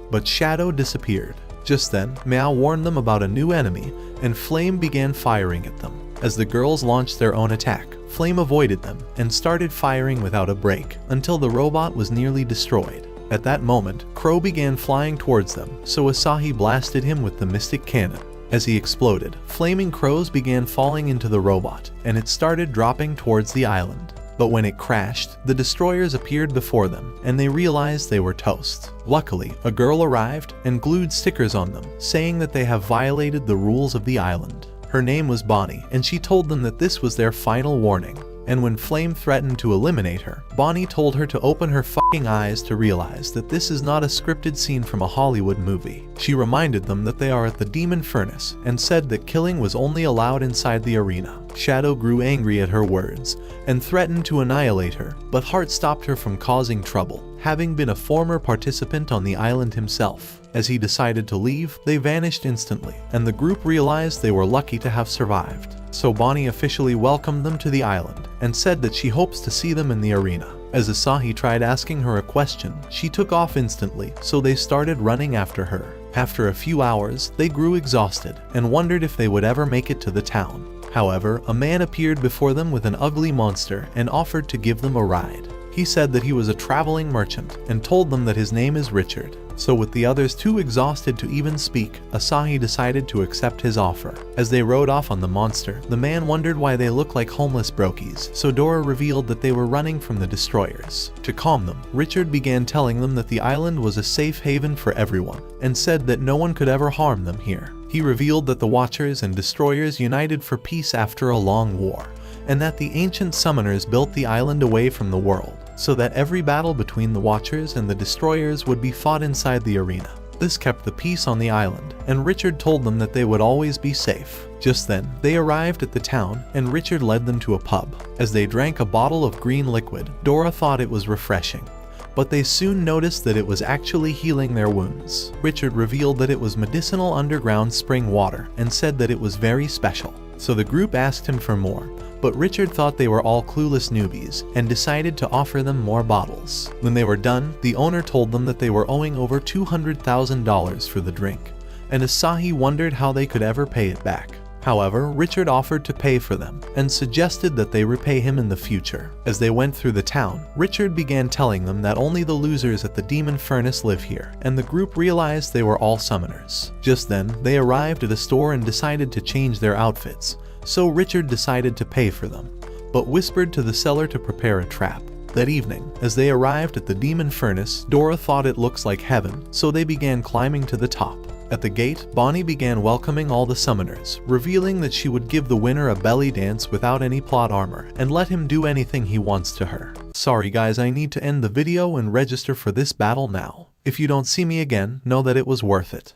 but Shadow disappeared. Just then, Meow warned them about a new enemy, and Flame began firing at them. As the girls launched their own attack, Flame avoided them and started firing without a break until the robot was nearly destroyed. At that moment, Crow began flying towards them, so Asahi blasted him with the Mystic Cannon. As he exploded, flaming crows began falling into the robot, and it started dropping towards the island. But when it crashed, the destroyers appeared before them, and they realized they were toast. Luckily, a girl arrived and glued stickers on them, saying that they have violated the rules of the island. Her name was Bonnie, and she told them that this was their final warning. And when Flame threatened to eliminate her, Bonnie told her to open her fucking eyes to realize that this is not a scripted scene from a Hollywood movie. She reminded them that they are at the demon furnace and said that killing was only allowed inside the arena. Shadow grew angry at her words and threatened to annihilate her, but Heart stopped her from causing trouble, having been a former participant on the island himself. As he decided to leave, they vanished instantly, and the group realized they were lucky to have survived. So Bonnie officially welcomed them to the island and said that she hopes to see them in the arena. As Asahi tried asking her a question, she took off instantly, so they started running after her. After a few hours, they grew exhausted and wondered if they would ever make it to the town. However, a man appeared before them with an ugly monster and offered to give them a ride. He said that he was a traveling merchant and told them that his name is Richard. So with the others too exhausted to even speak, Asahi decided to accept his offer. As they rode off on the monster, the man wondered why they looked like homeless brokies, so Dora revealed that they were running from the destroyers. To calm them, Richard began telling them that the island was a safe haven for everyone, and said that no one could ever harm them here. He revealed that the Watchers and Destroyers united for peace after a long war, and that the ancient summoners built the island away from the world, so that every battle between the Watchers and the Destroyers would be fought inside the arena. This kept the peace on the island, and Richard told them that they would always be safe. Just then, they arrived at the town, and Richard led them to a pub. As they drank a bottle of green liquid, Dora thought it was refreshing, but they soon noticed that it was actually healing their wounds. Richard revealed that it was medicinal underground spring water and said that it was very special. So the group asked him for more, but Richard thought they were all clueless newbies and decided to offer them more bottles. When they were done, the owner told them that they were owing over $200,000 for the drink, and Asahi wondered how they could ever pay it back. However, Richard offered to pay for them and suggested that they repay him in the future. As they went through the town, Richard began telling them that only the losers at the demon furnace live here, and the group realized they were all summoners. Just then, they arrived at a store and decided to change their outfits, so Richard decided to pay for them, but whispered to the seller to prepare a trap. That evening, as they arrived at the demon furnace, Dora thought it looks like heaven, so they began climbing to the top. At the gate, Bonnie began welcoming all the summoners, revealing that she would give the winner a belly dance without any plot armor and let him do anything he wants to her. Sorry guys, I need to end the video and register for this battle now. If you don't see me again, know that it was worth it.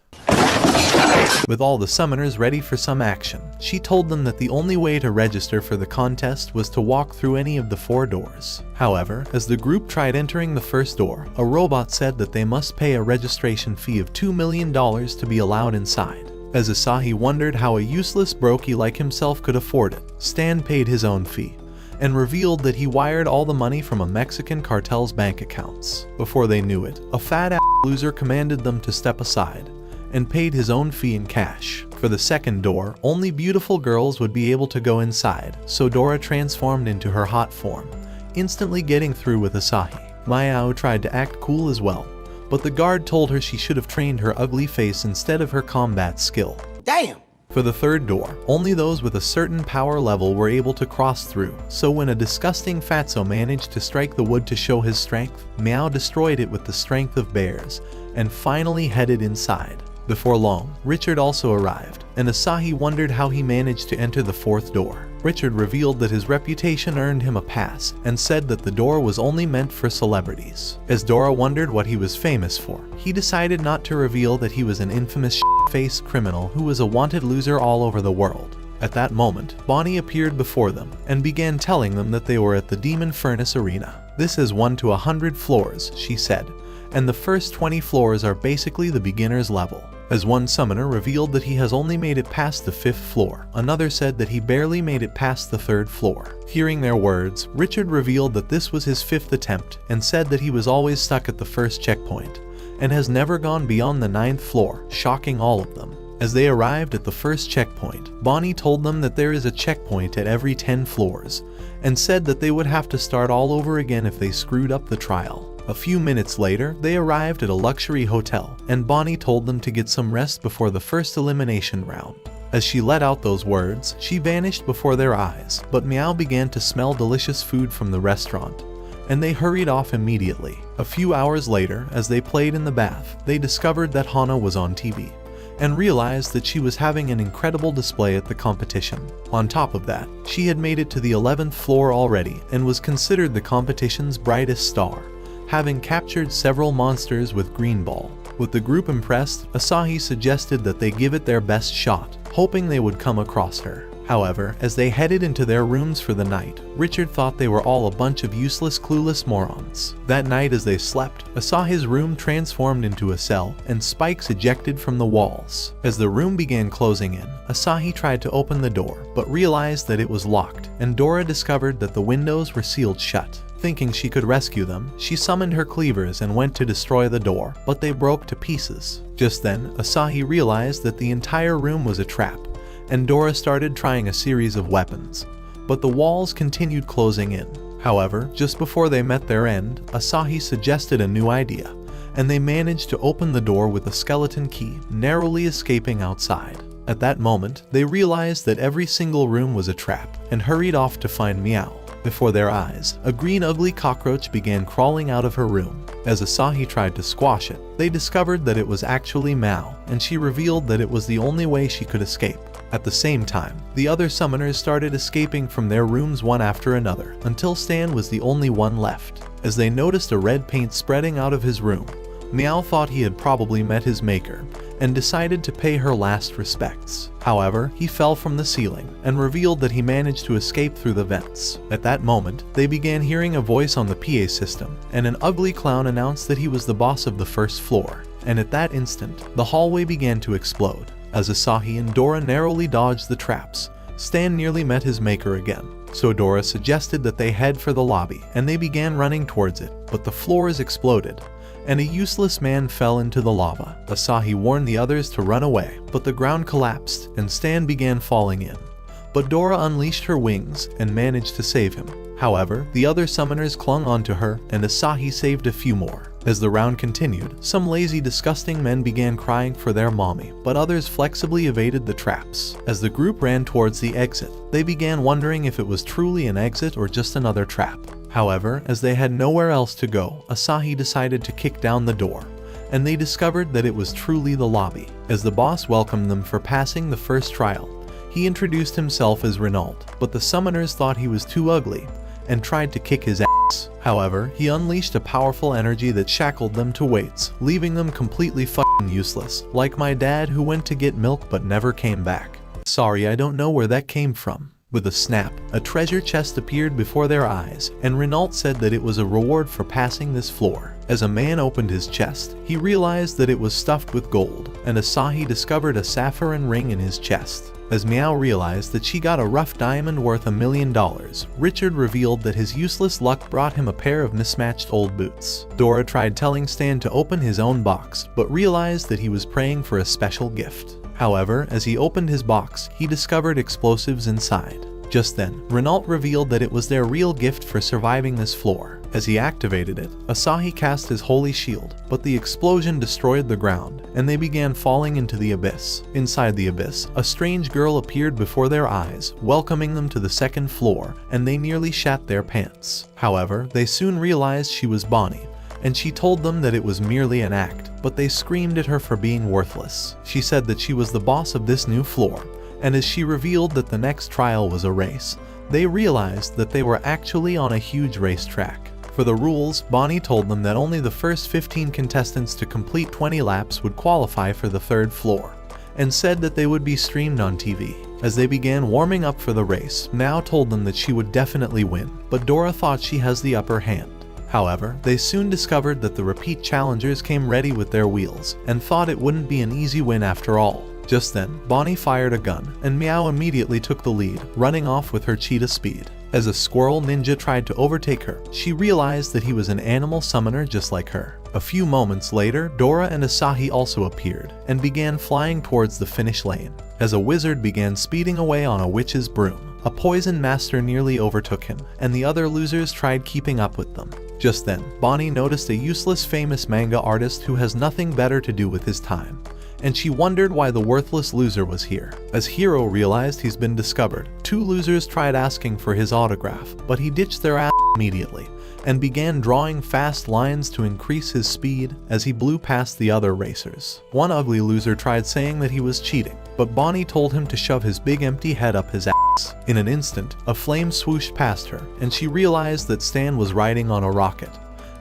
With all the summoners ready for some action, she told them that the only way to register for the contest was to walk through any of the 4 doors. However, as the group tried entering the first door, a robot said that they must pay a registration fee of $2 million to be allowed inside. As Asahi wondered how a useless brokey like himself could afford it, Stan paid his own fee and revealed that he wired all the money from a Mexican cartel's bank accounts. Before they knew it, a fat-ass loser commanded them to step aside and paid his own fee in cash. For the second door, only beautiful girls would be able to go inside, so Dora transformed into her hot form, instantly getting through with Asahi. Mayao tried to act cool as well, but the guard told her she should have trained her ugly face instead of her combat skill. Damn! For the third door, only those with a certain power level were able to cross through, so when a disgusting fatso managed to strike the wood to show his strength, Meow destroyed it with the strength of bears, and finally headed inside. Before long, Richard also arrived, and Asahi wondered how he managed to enter the 4th door. Richard revealed that his reputation earned him a pass, and said that the door was only meant for celebrities. As Dora wondered what he was famous for, he decided not to reveal that he was an infamous shit-faced criminal who was a wanted loser all over the world. At that moment, Bonnie appeared before them, and began telling them that they were at the Demon Furnace Arena. This is 1 to 100 floors, she said, and the first 20 floors are basically the beginner's level. As one summoner revealed that he has only made it past the 5th floor, another said that he barely made it past the 3rd floor. Hearing their words, Richard revealed that this was his 5th attempt and said that he was always stuck at the first checkpoint and has never gone beyond the 9th floor, shocking all of them. As they arrived at the first checkpoint, Bonnie told them that there is a checkpoint at every 10 floors and said that they would have to start all over again if they screwed up the trial. A few minutes later, they arrived at a luxury hotel, and Bonnie told them to get some rest before the first elimination round. As she let out those words, she vanished before their eyes, but Meow began to smell delicious food from the restaurant, and they hurried off immediately. A few hours later, as they played in the bath, they discovered that Hana was on TV, and realized that she was having an incredible display at the competition. On top of that, she had made it to the 11th floor already, and was considered the competition's brightest star, having captured several monsters with Green Ball. With the group impressed, Asahi suggested that they give it their best shot, hoping they would come across her. However, as they headed into their rooms for the night, Richard thought they were all a bunch of useless, clueless morons. That night as they slept, Asahi's room transformed into a cell, and spikes ejected from the walls. As the room began closing in, Asahi tried to open the door, but realized that it was locked, and Dora discovered that the windows were sealed shut. Thinking she could rescue them, she summoned her cleavers and went to destroy the door, but they broke to pieces. Just then, Asahi realized that the entire room was a trap, and Dora started trying a series of weapons, but the walls continued closing in. However, just before they met their end, Asahi suggested a new idea, and they managed to open the door with a skeleton key, narrowly escaping outside. At that moment, they realized that every single room was a trap, and hurried off to find Meow. Before their eyes, a green ugly cockroach began crawling out of her room. As Asahi tried to squash it, they discovered that it was actually Mao, and she revealed that it was the only way she could escape. At the same time, the other summoners started escaping from their rooms one after another, until Stan was the only one left. As they noticed a red paint spreading out of his room, Meow thought he had probably met his maker, and decided to pay her last respects. However, he fell from the ceiling, and revealed that he managed to escape through the vents. At that moment, they began hearing a voice on the PA system, and an ugly clown announced that he was the boss of the first floor, and at that instant, the hallway began to explode. As Asahi and Dora narrowly dodged the traps, Stan nearly met his maker again. So Dora suggested that they head for the lobby, and they began running towards it, but the floors exploded, and a useless man fell into the lava. Asahi warned the others to run away, but the ground collapsed and Stan began falling in. But Dora unleashed her wings and managed to save him. However, the other summoners clung onto her and Asahi saved a few more. As the round continued, some lazy, disgusting men began crying for their mommy, but others flexibly evaded the traps. As the group ran towards the exit, they began wondering if it was truly an exit or just another trap. However, as they had nowhere else to go, Asahi decided to kick down the door, and they discovered that it was truly the lobby. As the boss welcomed them for passing the first trial, he introduced himself as Renault, but the summoners thought he was too ugly and tried to kick his ass. However, he unleashed a powerful energy that shackled them to weights, leaving them completely fucking useless, like my dad who went to get milk but never came back. Sorry, I don't know where that came from. With a snap, a treasure chest appeared before their eyes, and Renault said that it was a reward for passing this floor. As a man opened his chest, he realized that it was stuffed with gold, and Asahi discovered a sapphire ring in his chest. As Meow realized that she got a rough diamond worth $1 million, Richard revealed that his useless luck brought him a pair of mismatched old boots. Dora tried telling Stan to open his own box, but realized that he was praying for a special gift. However, as he opened his box, he discovered explosives inside. Just then, Renault revealed that it was their real gift for surviving this floor. As he activated it, Asahi cast his holy shield, but the explosion destroyed the ground, and they began falling into the abyss. Inside the abyss, a strange girl appeared before their eyes, welcoming them to the second floor, and they nearly shat their pants. However, they soon realized she was Bonnie, and she told them that it was merely an act, but they screamed at her for being worthless. She said that she was the boss of this new floor, and as she revealed that the next trial was a race, they realized that they were actually on a huge racetrack. For the rules, Bonnie told them that only the first 15 contestants to complete 20 laps would qualify for the third floor, and said that they would be streamed on TV. As they began warming up for the race, Mao told them that she would definitely win, but Dora thought she has the upper hand. However, they soon discovered that the repeat challengers came ready with their wheels, and thought it wouldn't be an easy win after all. Just then, Bonnie fired a gun, and Meow immediately took the lead, running off with her cheetah speed. As a squirrel ninja tried to overtake her, she realized that he was an animal summoner just like her. A few moments later, Dora and Asahi also appeared, and began flying towards the finish lane. As a wizard began speeding away on a witch's broom, a poison master nearly overtook him, and the other losers tried keeping up with them. Just then, Bonnie noticed a useless famous manga artist who has nothing better to do with his time, and she wondered why the worthless loser was here. As Hiro realized he's been discovered, two losers tried asking for his autograph, but he ditched their ass immediately, and began drawing fast lines to increase his speed as he blew past the other racers. One ugly loser tried saying that he was cheating, but Bonnie told him to shove his big empty head up his ass. In an instant, a flame swooshed past her, and she realized that Stan was riding on a rocket,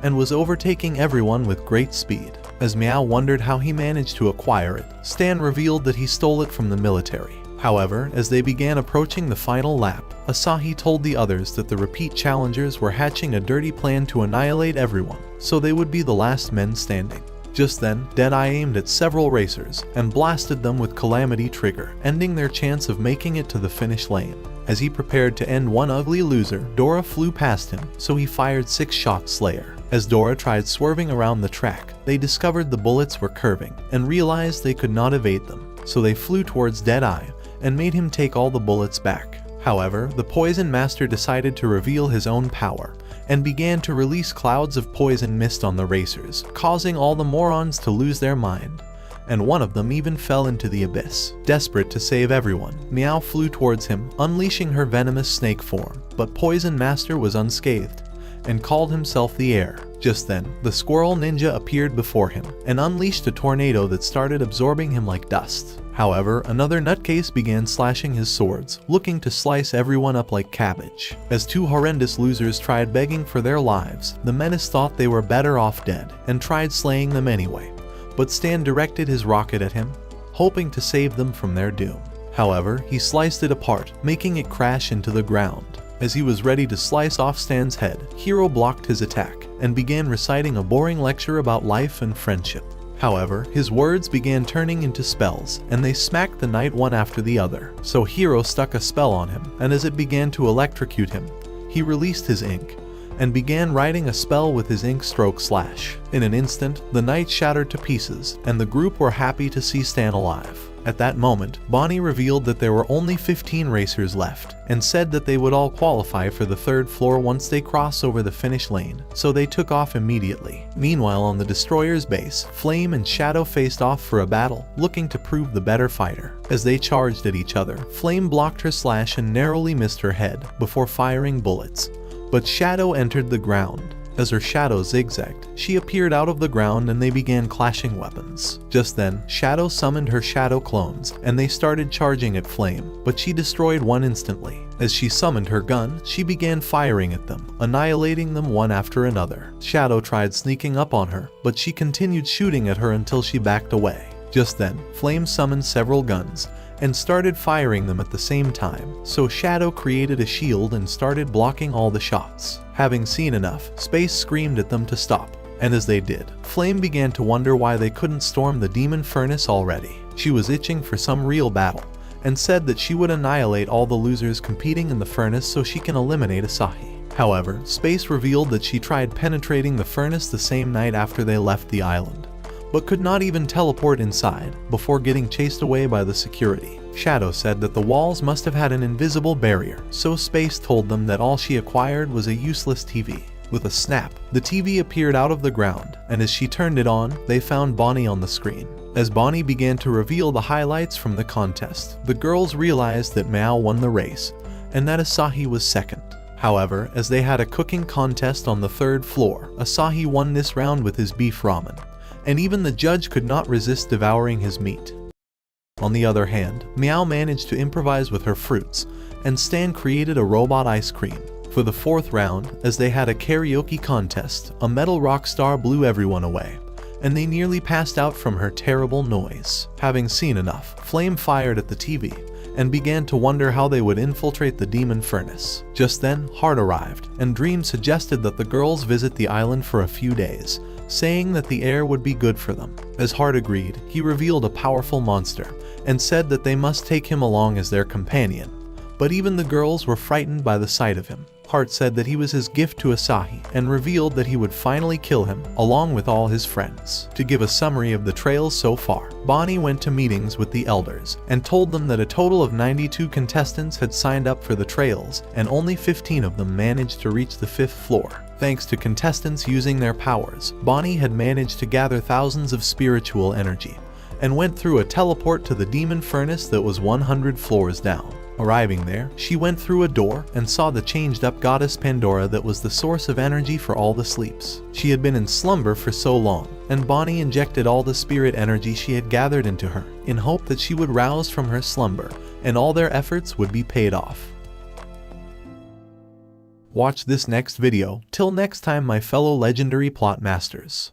and was overtaking everyone with great speed. As Meow wondered how he managed to acquire it, Stan revealed that he stole it from the military. However, as they began approaching the final lap, Asahi told the others that the repeat challengers were hatching a dirty plan to annihilate everyone, so they would be the last men standing. Just then, Deadeye aimed at several racers and blasted them with Calamity Trigger, ending their chance of making it to the finish lane. As he prepared to end one ugly loser, Dora flew past him, so he fired 6-shot Slayer. As Dora tried swerving around the track, they discovered the bullets were curving and realized they could not evade them, so they flew towards Deadeye and made him take all the bullets back. However, the Poison Master decided to reveal his own power and began to release clouds of poison mist on the racers, causing all the morons to lose their mind, and one of them even fell into the abyss. Desperate to save everyone, Meow flew towards him, unleashing her venomous snake form, but Poison Master was unscathed and called himself the Air. Just then, the squirrel ninja appeared before him and unleashed a tornado that started absorbing him like dust. However, another nutcase began slashing his swords, looking to slice everyone up like cabbage. As two horrendous losers tried begging for their lives, the menace thought they were better off dead and tried slaying them anyway, but Stan directed his rocket at him, hoping to save them from their doom. However, he sliced it apart, making it crash into the ground. As he was ready to slice off Stan's head, Hiro blocked his attack and began reciting a boring lecture about life and friendship. However, his words began turning into spells, and they smacked the knight one after the other. So Hiro stuck a spell on him, and as it began to electrocute him, he released his ink, and began writing a spell with his ink stroke slash. In an instant, the night shattered to pieces, and the group were happy to see Stan alive. At that moment, Bonnie revealed that there were only 15 racers left, and said that they would all qualify for the third floor once they cross over the finish lane, so they took off immediately. Meanwhile, on the Destroyer's base, Flame and Shadow faced off for a battle, looking to prove the better fighter. As they charged at each other, Flame blocked her slash and narrowly missed her head before firing bullets, but Shadow entered the ground. As her shadow zigzagged, she appeared out of the ground and they began clashing weapons. Just then, Shadow summoned her shadow clones and they started charging at Flame, but she destroyed one instantly. As she summoned her gun, she began firing at them, annihilating them one after another. Shadow tried sneaking up on her, but she continued shooting at her until she backed away. Just then, Flame summoned several guns and started firing them at the same time, so Shadow created a shield and started blocking all the shots. Having seen enough, Space screamed at them to stop, and as they did, Flame began to wonder why they couldn't storm the demon furnace already. She was itching for some real battle, and said that she would annihilate all the losers competing in the furnace so she can eliminate Asahi. However, Space revealed that she tried penetrating the furnace the same night after they left the island, but could not even teleport inside before getting chased away by the security. Shadow said that the walls must have had an invisible barrier, so Space told them that all she acquired was a useless TV. With a snap, the TV appeared out of the ground, and as she turned it on, they found Bonnie on the screen. As Bonnie began to reveal the highlights from the contest, the girls realized that Mao won the race, and that Asahi was second. However, as they had a cooking contest on the third floor, Asahi won this round with his beef ramen, and even the judge could not resist devouring his meat. On the other hand, Meow managed to improvise with her fruits, and Stan created a robot ice cream. For the fourth round, as they had a karaoke contest, a metal rock star blew everyone away, and they nearly passed out from her terrible noise. Having seen enough, Flame fired at the TV, and began to wonder how they would infiltrate the demon furnace. Just then, Heart arrived, and Dream suggested that the girls visit the island for a few days, saying that the air would be good for them. As Heart agreed, he revealed a powerful monster, and said that they must take him along as their companion. But even the girls were frightened by the sight of him. Heart said that he was his gift to Asahi, and revealed that he would finally kill him, along with all his friends. To give a summary of the trails so far, Bonnie went to meetings with the elders, and told them that a total of 92 contestants had signed up for the trails, and only 15 of them managed to reach the 5th floor. Thanks to contestants using their powers, Bonnie had managed to gather thousands of spiritual energy, and went through a teleport to the demon furnace that was 100 floors down. Arriving there, she went through a door and saw the changed-up goddess Pandora that was the source of energy for all the sleeps. She had been in slumber for so long, and Bonnie injected all the spirit energy she had gathered into her, in hope that she would rouse from her slumber, and all their efforts would be paid off. Watch this next video. Till next time, my fellow legendary plot masters.